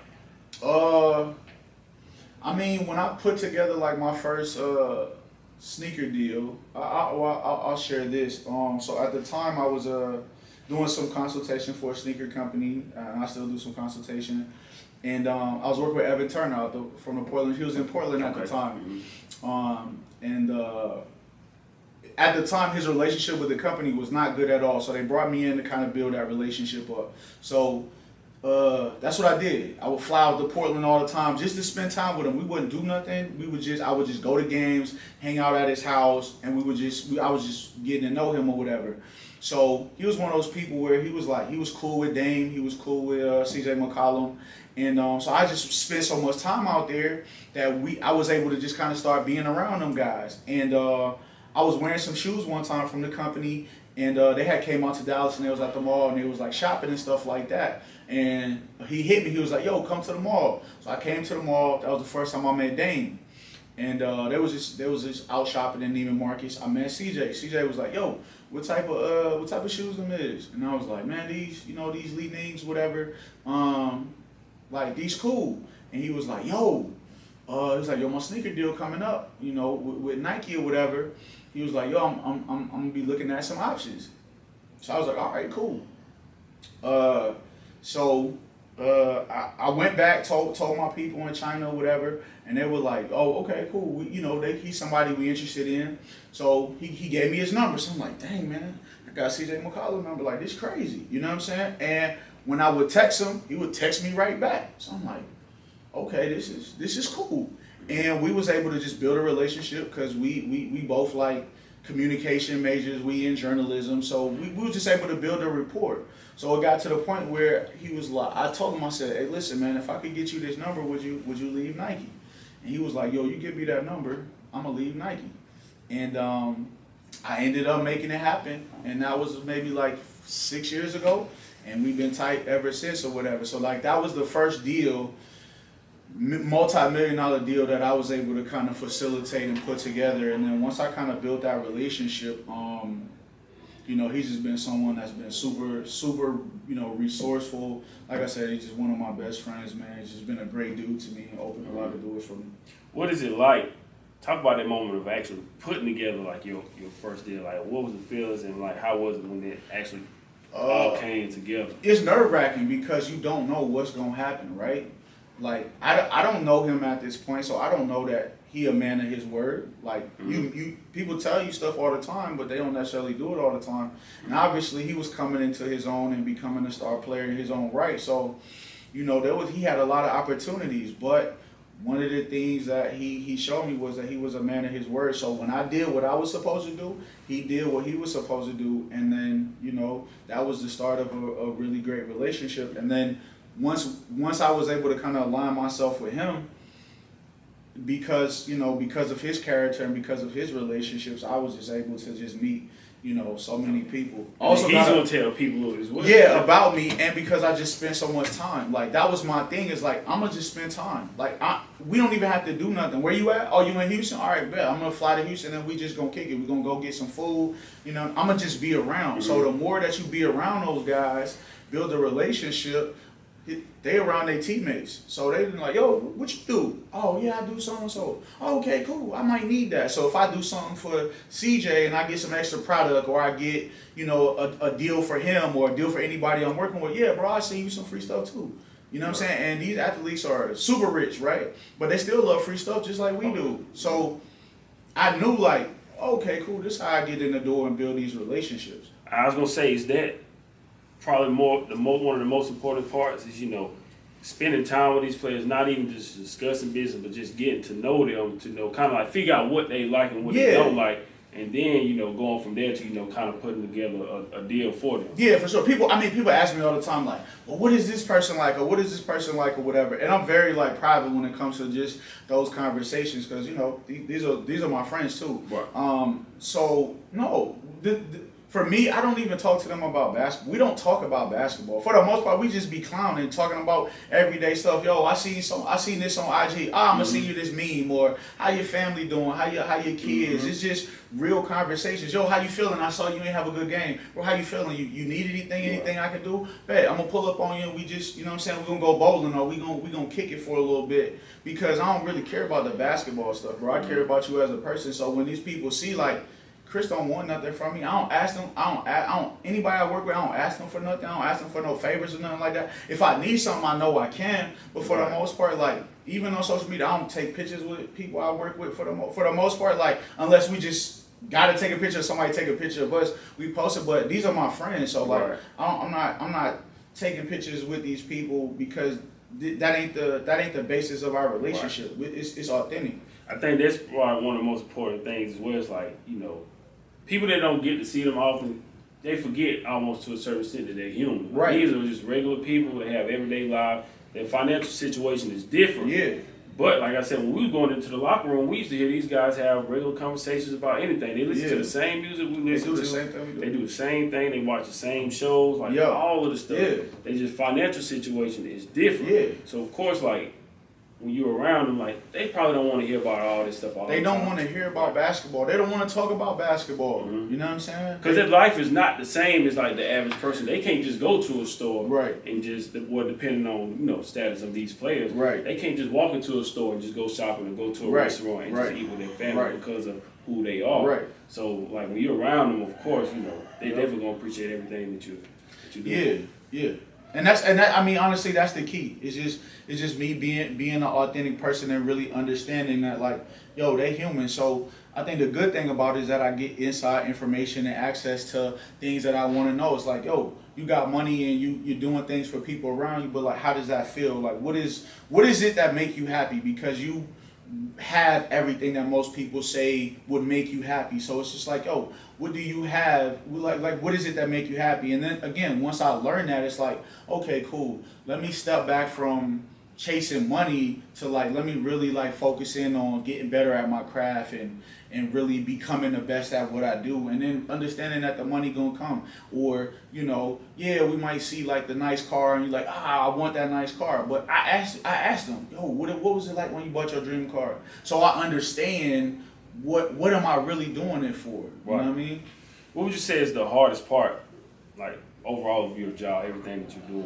I mean, when I put together, like, my first sneaker deal, I'll share this. So at the time, I was doing some consultation for a sneaker company. I still do some consultation. And I was working with Evan Turner from the Portland. He was in Portland at the time. At the time, his relationship with the company was not good at all. So they brought me in to kind of build that relationship up. So that's what I did. I would fly out to Portland all the time just to spend time with him. We wouldn't do nothing. I would just go to games, hang out at his house, and I was just getting to know him or whatever. So he was one of those people where he was cool with Dame, he was cool with CJ McCollum. And so I just spent so much time out there that I was able to just kind of start being around them guys. And I was wearing some shoes one time from the company, and they had came out to Dallas, and they was at the mall, and they was like shopping and stuff like that. And he hit me. He was like, "Yo, come to the mall." So I came to the mall. That was the first time I met Dame. And they was just out shopping in Neiman Marcus. I met CJ. CJ was like, "Yo, what type of shoes them is?" And I was like, "Man, these Lee Nings, whatever. Like these cool." And he was like, "Yo." He was like, "Yo, my sneaker deal coming up, with Nike or whatever." He was like, "Yo, I'm gonna be looking at some options." So I was like, "All right, cool." So I went back, told my people in China or whatever, and they were like, "Oh, okay, cool. He's somebody we interested in." So he gave me his number. So I'm like, "Dang, man, I got CJ McCollum number. Like, this crazy." You know what I'm saying? And when I would text him, he would text me right back. So I'm like, "Okay, this is cool." And we was able to just build a relationship because we both like communication majors, we in journalism, so we were just able to build a rapport. So it got to the point where he was like, I told him, I said, "Hey, listen, man, if I could get you this number, would you leave Nike?" And he was like, "Yo, you give me that number, I'm gonna leave Nike." And I ended up making it happen, and that was maybe like 6 years ago, and we've been tight ever since or whatever. So like that was the first deal, multi-million-dollar deal that I was able to kind of facilitate and put together. And then once I kind of built that relationship, he's just been someone that's been super, resourceful. Like I said, he's just one of my best friends, man. He's just been a great dude to me and opened a lot of doors for me. What is it like? Talk about that moment of actually putting together like your first deal. Like, what was the feelings and like how was it when it actually all came together? It's nerve-wracking because you don't know what's gonna happen, right? Like I don't know him at this point, so I don't know that he a man of his word. Like you people tell you stuff all the time, but they don't necessarily do it all the time. And obviously he was coming into his own and becoming a star player in his own right. So, he had a lot of opportunities, but one of the things that he showed me was that he was a man of his word. So when I did what I was supposed to do, he did what he was supposed to do, and then that was the start of a really great relationship. And then once I was able to kind of align myself with him, because of his character and because of his relationships, I was just able to just meet so many people. Also, he's gonna tell people as well. Yeah, about me, and because I just spent so much time. Like that was my thing. Is like I'm gonna just spend time. Like we don't even have to do nothing. Where you at? Oh, you in Houston? All right, bet. I'm gonna fly to Houston, and we just gonna kick it. We gonna go get some food. I'm gonna just be around. Mm-hmm. So the more that you be around those guys, build a relationship. They around their teammates, so they like, "Yo, what you do?" "Oh yeah, I do so and so." "Oh, okay, cool. I might need that." So if I do something for CJ and I get some extra product, or I get a deal for him or a deal for anybody I'm working with, yeah, bro, I send you some free stuff too. You know what I'm saying? And these athletes are super rich, right? But they still love free stuff just like we do. So I knew like, okay, cool. This is how I get in the door and build these relationships. I was gonna say is that. Probably one of the most important parts is spending time with these players, not even just discussing business, but just getting to know them, to kind of like figure out what they like and what they don't like, and then going from there to kind of putting together a deal for them. Yeah, for sure. People ask me all the time like, "Well, what is this person like?" or "What is this person like?" or whatever, and I'm very like private when it comes to just those conversations because these are my friends too. Right. So no. For me, I don't even talk to them about basketball. We don't talk about basketball. For the most part, we just be clowning, talking about everyday stuff. "Yo, I seen this on IG. I'm gonna send you this meme," or "How your family doing? How your kids?" It's just real conversations. "Yo, how you feeling? I saw you ain't have a good game. Bro, how you feeling? You need anything? Anything I can do? Bet I'm gonna pull up on you. And we just, what I'm saying, we're gonna go bowling or we gonna kick it for a little bit because I don't really care about the basketball stuff, bro. I care about you as a person. So when these people see like Chris don't want nothing from me. I don't ask them. I don't. Anybody I work with, I don't ask them for nothing. I don't ask them for no favors or nothing like that. If I need something, I know I can. But for the most part, like even on social media, I don't take pictures with people I work with. For the most part, like unless we just gotta take a picture of somebody, take a picture of us, we post it. But these are my friends, so like I'm not taking pictures with these people because that ain't the basis of our relationship. It's authentic. I think that's probably one of the most important things as well. It's like, people that don't get to see them often, they forget almost to a certain extent that they're human. Right. These are just regular people that have everyday lives. Their financial situation is different. Yeah. But like I said, when we was going into the locker room, we used to hear these guys have regular conversations about anything. They listen to the same music we listen to. They do the same thing we do. They do the same thing. They watch the same shows. Like all of the stuff. Yeah. They just financial situation is different. Yeah. So of course, like when you're around them, like they probably don't want to hear about all this stuff all the time. They don't want to hear about basketball. They don't want to talk about basketball. You know what I'm saying? Because their life is not the same as like the average person. They can't just go to a store and just, depending on the status of these players, they can't just walk into a store and just go shopping or go to a restaurant and just eat with their family because of who they are. So like when you're around them, of course, they definitely gonna appreciate everything that you do. Yeah. And that I mean honestly that's the key. It's just me being an authentic person and really understanding that like, yo, they human. So I think the good thing about it is that I get inside information and access to things that I want to know. It's like, yo, you got money and you're doing things for people around you, but like how does that feel? Like what is it that make you happy? Because you have everything that most people say would make you happy. So it's just like, yo, what do you have? Like what is it that make you happy? And then again, once I learn that, it's like, okay, cool. Let me step back from chasing money to like, let me really like focus in on getting better at my craft and really becoming the best at what I do, and then understanding that the money gonna come. Or, we might see like the nice car and you're like, I want that nice car. But I asked them, yo, what was it like when you bought your dream car? So I understand what am I really doing it for? You know what I mean? What would you say is the hardest part, like overall of your job, everything that you're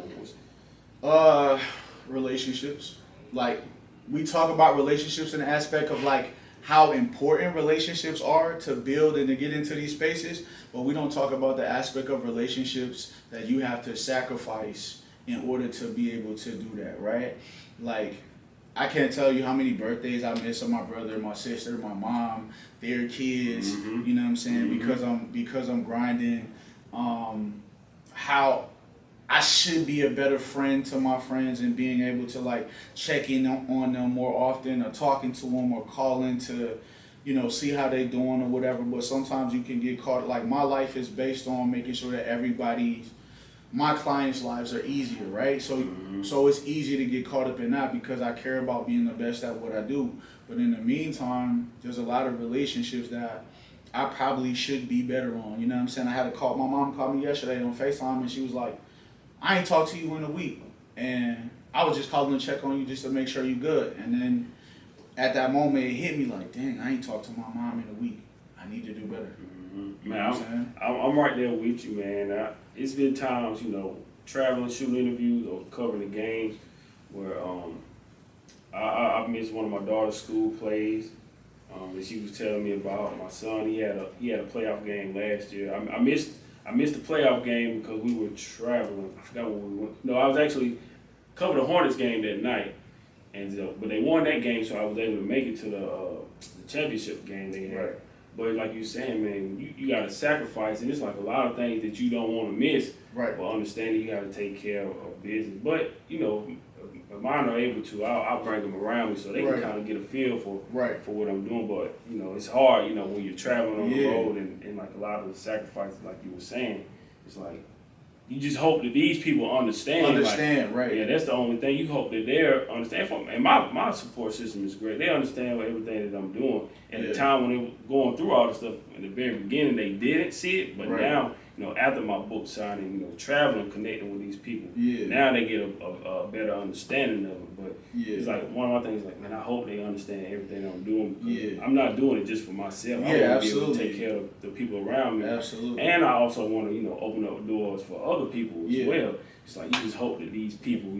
doing? Relationships. Like we talk about relationships in the aspect of like how important relationships are to build and to get into these spaces, but we don't talk about the aspect of relationships that you have to sacrifice in order to be able to do that, right? Like, I can't tell you how many birthdays I miss of my brother, my sister, my mom, their kids, you know what I'm saying? Because I'm grinding, how I should be a better friend to my friends and being able to like check in on them more often or talking to them or calling to, see how they doing or whatever. But sometimes you can get caught, like my life is based on making sure that my clients' lives are easier, right? So it's easy to get caught up in that because I care about being the best at what I do. But in the meantime, there's a lot of relationships that I probably should be better on. You know what I'm saying? My mom called me yesterday on FaceTime and she was like, I ain't talked to you in a week, and I was just calling to check on you just to make sure you're good. And then at that moment, it hit me like, dang, I ain't talked to my mom in a week. I need to do better. Man, I'm right there with you, man. It's been times, traveling, shooting interviews, or covering the games where I missed one of my daughter's school plays. That she was telling me about. My son, he had a playoff game last year. I missed the playoff game because we were traveling. I forgot where we went. No, I was actually covering the Hornets game that night, but they won that game, so I was able to make it to the championship game they had. Right. But like you saying, man, you got to sacrifice, and it's like a lot of things that you don't want to miss. Right. But understanding you got to take care of business. But if mine are able to, I'll bring them around me so they can kind of get a feel for what I'm doing. But it's hard, when you're traveling on the road and like a lot of the sacrifices, like you were saying, it's like you just hope that these people understand. Yeah, that's the only thing. You hope that they understand. And my support system is great. They understand everything that I'm doing. At the time when they were going through all the stuff in the very beginning, they didn't see it. But now, after my book signing, traveling, connecting with these people, now they get a better understanding of it. But it's like one of my things, like, man, I hope they understand everything I'm doing. I'm not doing it just for myself. I want to be able to take care of the people around me. Absolutely. And I also want to, open up doors for other people as well. It's like you just hope that these people,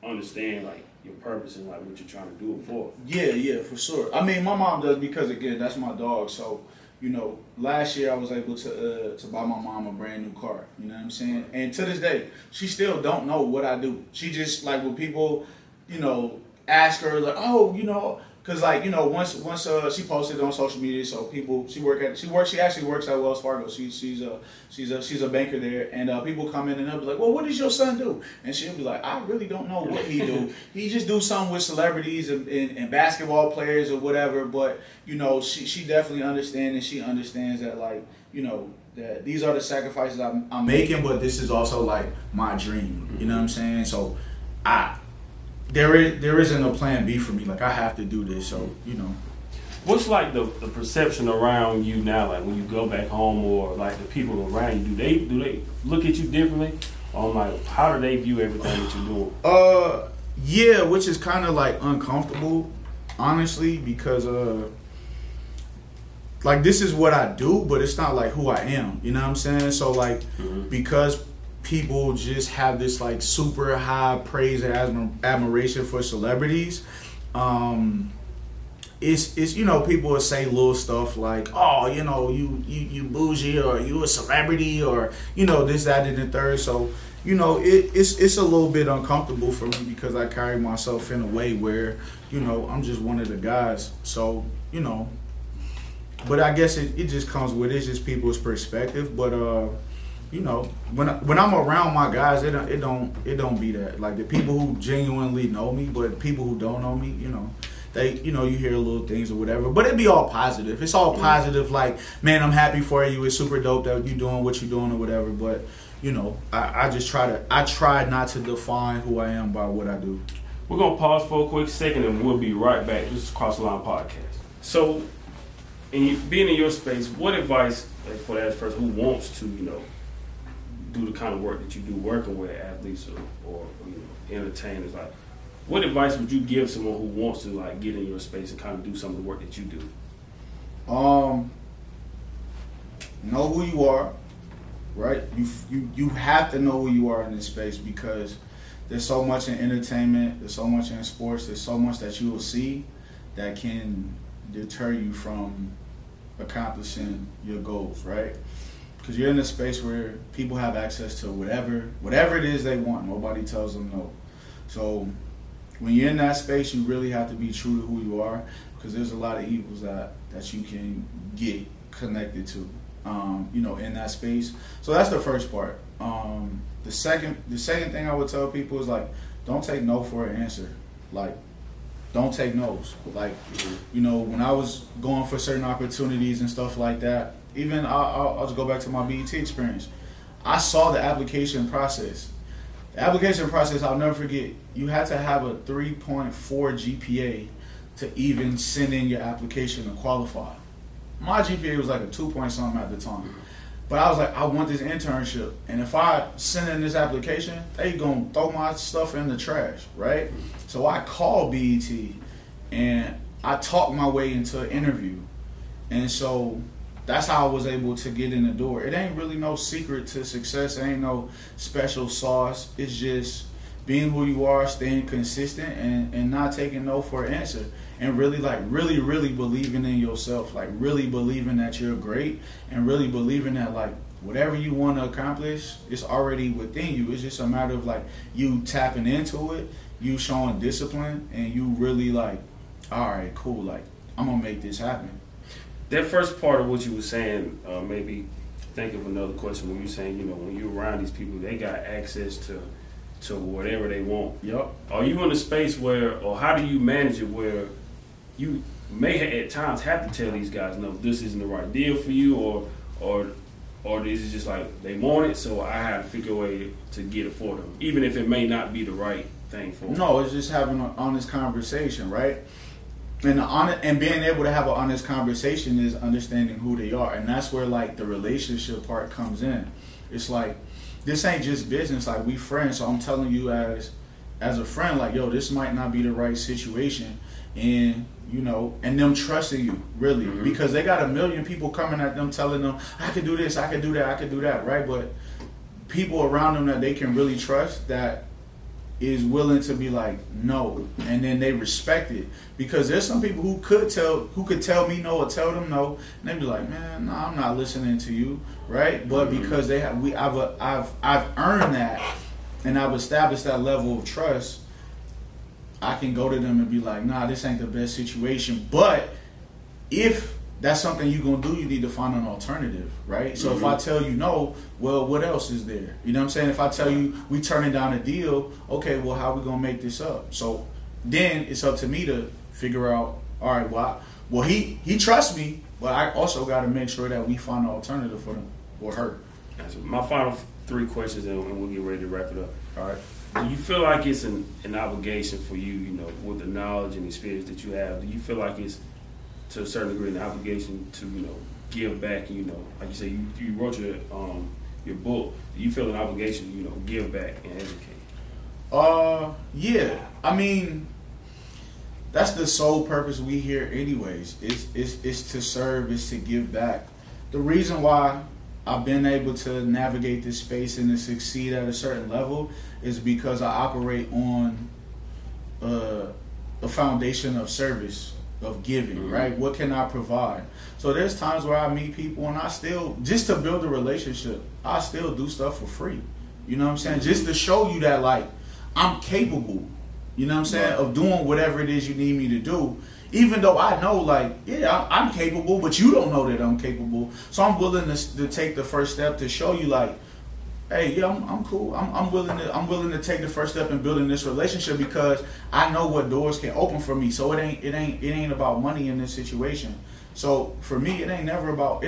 understand, like, your purpose and like what you're trying to do it for. Yeah, for sure. I mean, my mom does because again, that's my dog. So, you know, last year I was able to buy my mom a brand new car. You know what I'm saying? And to this day, she still don't know what I do. She just like when people, you know, ask her like, oh, you know, because like, you know, once she posted on social media, so people she actually works at Wells Fargo. She's a banker there, and people come in and they'll be like, well, what does your son do? And she'll be like, I really don't know what he do. He just do something with celebrities and basketball players or whatever. But you know, she definitely understands, and she understands that like, you know, that these are the sacrifices I'm making, but this is also like my dream. You know what I'm saying? So there isn't a plan B for me. Like, I have to do this, so, you know. What's, like, the perception around you now, like, when you go back home or, like, the people around you, do they look at you differently? Or, like, how do they view everything that you're doing? Yeah, which is kind of, like, uncomfortable, honestly, because, like, this is what I do, but it's not, like, who I am. You know what I'm saying? So, like, because people just have this like super high praise and admiration for celebrities. It's you know, people will say little stuff like, oh, you know, you bougie, or you a celebrity, or you know, this, that, and the third. So you know, it's a little bit uncomfortable for me because I carry myself in a way where, you know, I'm just one of the guys. So you know, but I guess it just comes with it's just people's perspective. But you know, when I'm around my guys, it don't be that. Like the people who genuinely know me, but people who don't know me, you know, they, you know, you hear little things or whatever. But it be all positive. It's all positive. Like, man, I'm happy for you. It's super dope that you doing what you're doing or whatever. But you know, I just try not to define who I am by what I do. We're gonna pause for a quick second, and we'll be right back. This is Cross the Line Podcast. So, being in your space, what advice, like, for that person who wants to, you know, do the kind of work that you do working with athletes or you know, entertainers, like what advice would you give someone who wants to like get in your space and kind of do some of the work that you do? Know who you are, right? You have to know who you are in this space because there's so much in entertainment, there's so much in sports, there's so much that you will see that can deter you from accomplishing your goals, right? Because you're in a space where people have access to whatever it is they want. Nobody tells them no. So when you're in that space, you really have to be true to who you are because there's a lot of evils that you can get connected to, you know, in that space. So that's the first part. The second thing I would tell people is like, don't take no for an answer. Like, don't take no's. Like, you know, when I was going for certain opportunities and stuff like that, even I'll just go back to my BET experience. I saw the application process. The application process, I'll never forget. You had to have a 3.4 GPA to even send in your application to qualify. My GPA was like a 2 point something at the time. But I was like, I want this internship. And if I send in this application, they gonna throw my stuff in the trash, right? So I called BET and I talked my way into an interview. And so that's how I was able to get in the door. It ain't really no secret to success. It ain't no special sauce. It's just being who you are, staying consistent, and not taking no for an answer. And really, like, really believing in yourself. Like, really believing that you're great. And really believing that, like, whatever you want to accomplish, it's already within you. It's just a matter of, like, you tapping into it, you showing discipline, and you really, like, all right, cool, like, I'm going to make this happen. That first part of what you were saying, maybe think of another question when you're saying, you know, when you're around these people, they got access to whatever they want. Yep. Are you in a space where, or how do you manage it where you may at times have to tell these guys, no, this isn't the right deal for you, or this is just like they want it, so I have to figure a way to get it for them, even if it may not be the right thing for them? No, it's just having an honest conversation, right? And being able to have an honest conversation is understanding who they are, and that's where like the relationship part comes in. It's like, this ain't just business. Like, we friends, so I'm telling you as a friend, like, yo, this might not be the right situation, and you know, and them trusting you really, because they got a million people coming at them telling them, I can do this, I can do that, I can do that, right? But people around them that they can really trust, that is willing to be like no, and then they respect it, because there's some people who could tell me no or tell them no, and they'd be like, man, no, I'm not listening to you, right? But because I've earned that, and I've established that level of trust, I can go to them and be like, nah, this ain't the best situation. But if that's something you're going to do, you need to find an alternative, right? So if I tell you no, well, what else is there? You know what I'm saying? If I tell you we turning down a deal, okay, well, how we going to make this up? So then it's up to me to figure out, all right, well, he trusts me, but I also got to make sure that we find an alternative for them or her. That's my final 3 questions, and we'll get ready to wrap it up. All right. Do you feel like it's an obligation for you, you know, with the knowledge and experience that you have? Do you feel like it's, to a certain degree, an obligation to, you know, give back? And, you know, like you say, you wrote your book. Do you feel an obligation to, you know, give back and educate? Yeah. I mean, that's the sole purpose we here anyways. It's to serve, it's to give back. The reason why I've been able to navigate this space and to succeed at a certain level is because I operate on a foundation of service, of giving, right? What can I provide? So there's times where I meet people and I still, just to build a relationship, I still do stuff for free. You know what I'm saying? Just to show you that, like, I'm capable, you know what I'm saying, of doing whatever it is you need me to do. Even though I know, like, yeah, I'm capable, but you don't know that I'm capable. So I'm willing to take the first step to show you, like, hey, yeah, I'm cool. I'm willing to take the first step in building this relationship, because I know what doors can open for me. So it ain't about money in this situation. So for me, it ain't never about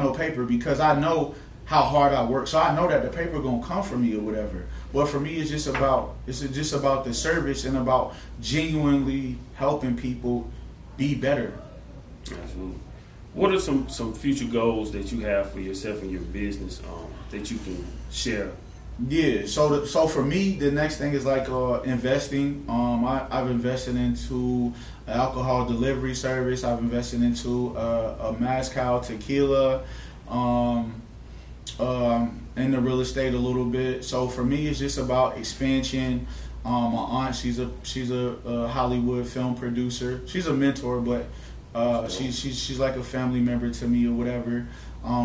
no paper, because I know how hard I work. So I know that the paper gonna come for me or whatever. But for me, it's just about the service and about genuinely helping people be better. Absolutely. What are some future goals that you have for yourself and your business that you can share? Yeah, so for me, the next thing is like investing. I've invested into an alcohol delivery service. I've invested into a mezcal tequila, in the real estate a little bit. So for me, it's just about expansion. My aunt, she's a Hollywood film producer. She's a mentor, but she's like a family member to me or whatever.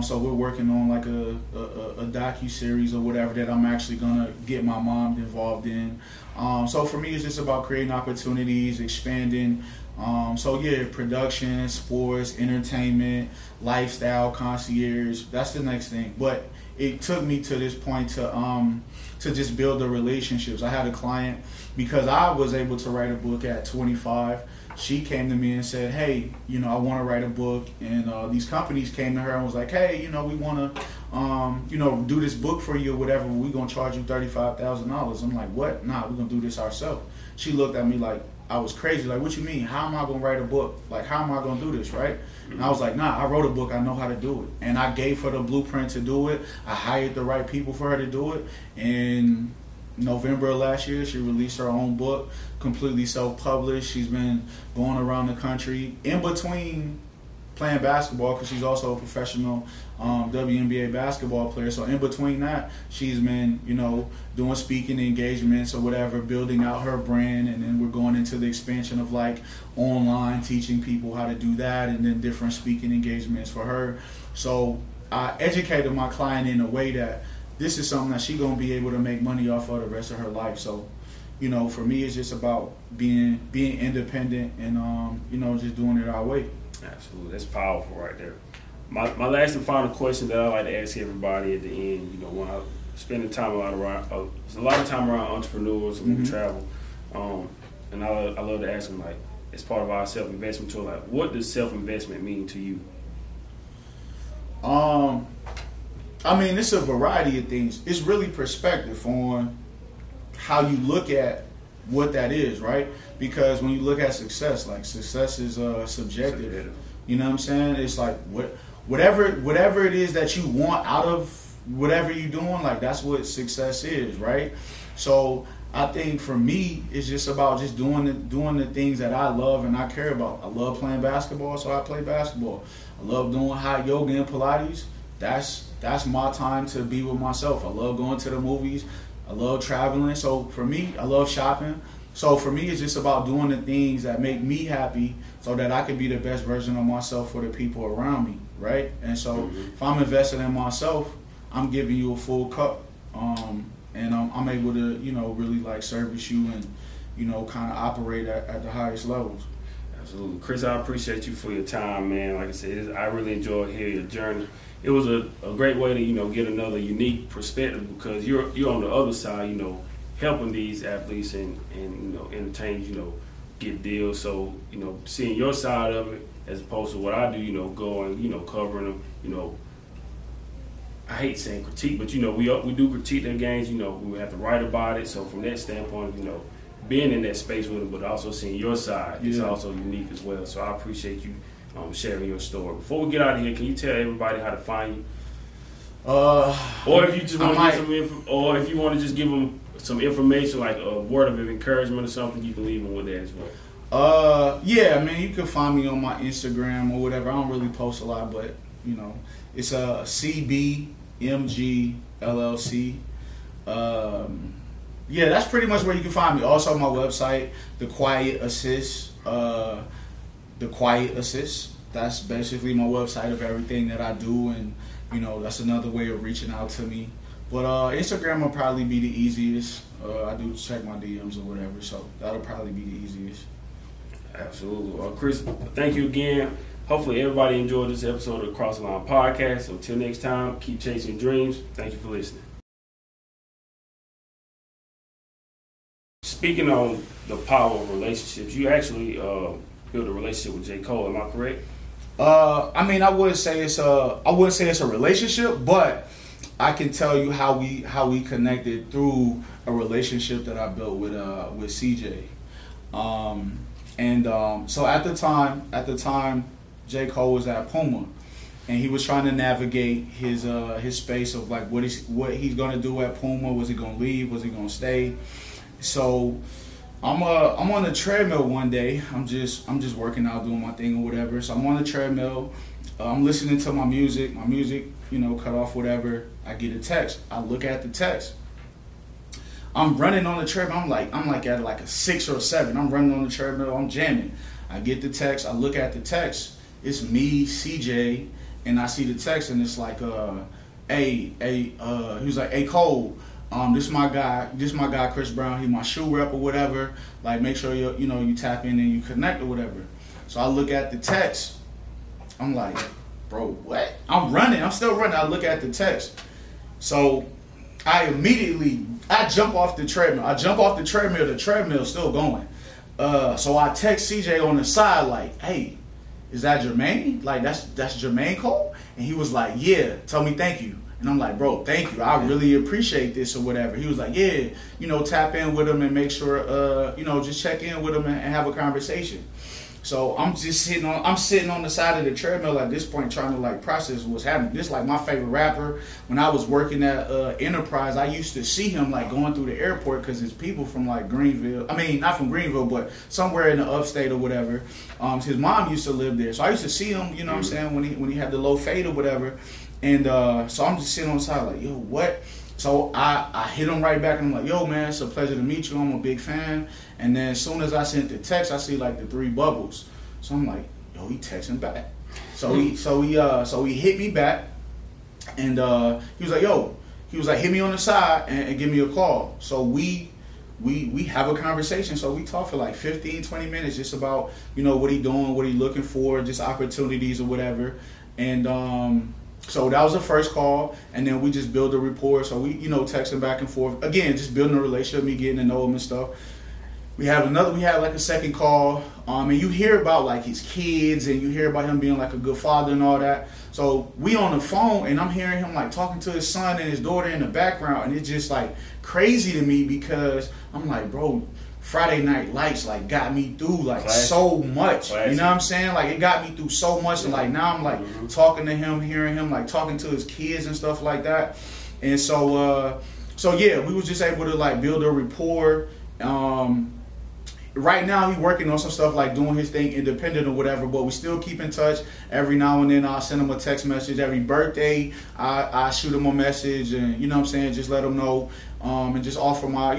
So we're working on like a docu-series or whatever that I'm actually gonna get my mom involved in. So for me, it's just about creating opportunities, expanding. So yeah, production, sports, entertainment, lifestyle, concierge. That's the next thing. But it took me to this point to just build the relationships. I had a client, because I was able to write a book at 25. She came to me and said, hey, you know, I want to write a book. And these companies came to her and was like, hey, you know, we want to, do this book for you or whatever. We're going to charge you $35,000. I'm like, what? Nah, we're going to do this ourselves. She looked at me like I was crazy. Like, what you mean? How am I going to write a book? Like, how am I going to do this, right? And I was like, nah, I wrote a book. I know how to do it. And I gave her the blueprint to do it. I hired the right people for her to do it. And November of last year, she released her own book, completely self-published. She's been going around the country in between playing basketball, because she's also a professional WNBA basketball player. So in between that, she's been, doing speaking engagements or whatever, building out her brand. And then we're going into the expansion of like online, teaching people how to do that, and then different speaking engagements for her. So I educated my client in a way that this is something that she's going to be able to make money off of the rest of her life. So, for me, it's just about being independent and, just doing it our way. Absolutely. That's powerful right there. My last and final question that I like to ask everybody at the end, when I spend time a lot of time around entrepreneurs and we travel, and I love to ask them, like, as part of our self-investment tool, like, what does self-investment mean to you? It's a variety of things. It's really perspective on how you look at what that is, right? Because when you look at success, like, success is subjective. You know what I'm saying? It's like whatever it is that you want out of whatever you're doing, like, that's what success is, right? So I think for me, it's just about just doing the things that I love and I care about. I love playing basketball, so I play basketball. I love doing hot yoga and Pilates. That's my time to be with myself. I love going to the movies. I love traveling. So for me, I love shopping. So for me, it's just about doing the things that make me happy so that I can be the best version of myself for the people around me, right? And so if I'm investing in myself, I'm giving you a full cup. And I'm able to, you know, really like service you and, you know, kind of operate at the highest levels. Absolutely. Chris, I appreciate you for your time, man. Like I said, I really enjoyed hearing your journey. It was a great way to, you know, get another unique perspective because you're on the other side, you know, helping these athletes and you know, entertain, you know, get deals. So, you know, seeing your side of it as opposed to what I do, you know, going, you know, covering them, you know, I hate saying critique, but, you know, we do critique their games, you know, we have to write about it. So from that standpoint, you know, being in that space with them, but also seeing your side is also unique as well. So I appreciate you sharing your story. Before we get out of here, can you tell everybody how to find you? Or if you just want to get some info, or if you want to just give them some information, like a word of encouragement or something, you can leave them with that as well. Yeah, man, you can find me on my Instagram or whatever. I don't really post a lot, but you know, it's CBMG LLC. Yeah, that's pretty much where you can find me. Also, my website, The Quiet Assist. The Quiet Assist. That's basically my website of everything that I do, and you know, that's another way of reaching out to me. But Instagram will probably be the easiest. I do check my DMs or whatever, so that'll probably be the easiest. Absolutely. Chris, thank you again. Hopefully everybody enjoyed this episode of the Cross the Line Podcast. Until next time, keep chasing dreams. Thank you for listening. Speaking on the power of relationships, you actually built a relationship with J. Cole. Am I correct? I mean, I wouldn't say it's a relationship, but I can tell you how we connected through a relationship that I built with CJ. So at the time, J. Cole was at Puma, and he was trying to navigate his space of like what he's gonna do at Puma. Was he gonna leave? Was he gonna stay? So I'm on the treadmill one day. I'm just working out, doing my thing or whatever. So I'm on the treadmill. I'm listening to my music. My music, you know, cut off, whatever. I get a text. I look at the text. I'm running on the treadmill. I'm like at like a 6 or a 7. I'm running on the treadmill. I'm jamming. I get the text. I look at the text. It's me, CJ, and I see the text, and it's like, he was like, hey Cole, this is my guy, Chris Brown. He my shoe rep or whatever. Like, make sure you tap in and you connect or whatever. So I look at the text. I'm like, bro, what? I'm still running. I look at the text. So I jump off the treadmill. The treadmill's still going. So I text CJ on the side like, hey, is that Jermaine? Like, that's Jermaine Cole? And he was like, yeah, tell me thank you. And I'm like, bro, thank you. I really appreciate this or whatever. He was like, yeah, tap in with him and make sure, just check in with him and have a conversation. So I'm sitting on the side of the treadmill at this point trying to like process what's happening. This is like my favorite rapper. When I was working at Enterprise, I used to see him like going through the airport because it's people from like Greenville. I mean, not from Greenville, but somewhere in the upstate or whatever. His mom used to live there. So I used to see him, what I'm saying, when he had the low fade or whatever. And so I'm just sitting on the side like, yo, what? So I hit him right back and I'm like, yo, man, it's a pleasure to meet you. I'm a big fan. And then as soon as I sent the text, I see like the 3 bubbles. So I'm like, yo, he texting back. So he hit me back, and he was like, hit me on the side and give me a call. So we have a conversation. So we talk for like 15, 20 minutes just about, what he doing, what he looking for, just opportunities or whatever. And so that was the first call, and then we just build a rapport. So we, texting back and forth. Again, just building a relationship, me getting to know him and stuff. We had like a second call, and you hear about like his kids, and you hear about him being like a good father and all that. So we on the phone, and I'm hearing him like talking to his son and his daughter in the background, and it's just like crazy to me because I'm like, bro, Friday Night Lights like got me through like Classic. So much. Classic. You know what I'm saying? Like it got me through so much, and like now I'm like talking to him, hearing him like talking to his kids and stuff like that. And so yeah, we was just able to like build a rapport. right now he working on some stuff like doing his thing independent or whatever, but we still keep in touch. Every now and then I'll send him a text message. Every birthday I shoot him a message, and you know what I'm saying, just let him know, and just offer my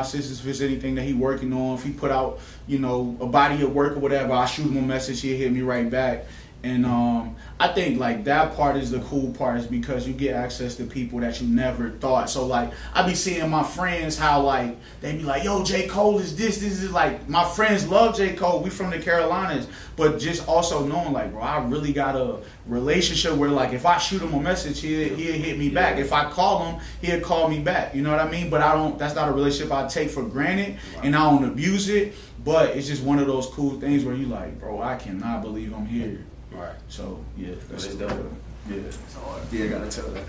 assistance if there's anything that he working on. If he put out, you know, a body of work or whatever, I shoot him a message, he'll hit me right back. And I think like that part is the cool part, is because you get access to people that you never thought. So like I be seeing my friends how like they be like, yo, J. Cole is this is like, my friends love J. Cole. We from the Carolinas, but just also knowing like, bro, I really got a relationship where like if I shoot him a message, he'll hit me back. If I call him, he'll call me back. You know what I mean? But that's not a relationship I take for granted, and I don't abuse it. But it's just one of those cool things where you like, bro, I cannot believe I'm here. Right. So yeah, that's dope. Yeah, so, yeah, I gotta tell that.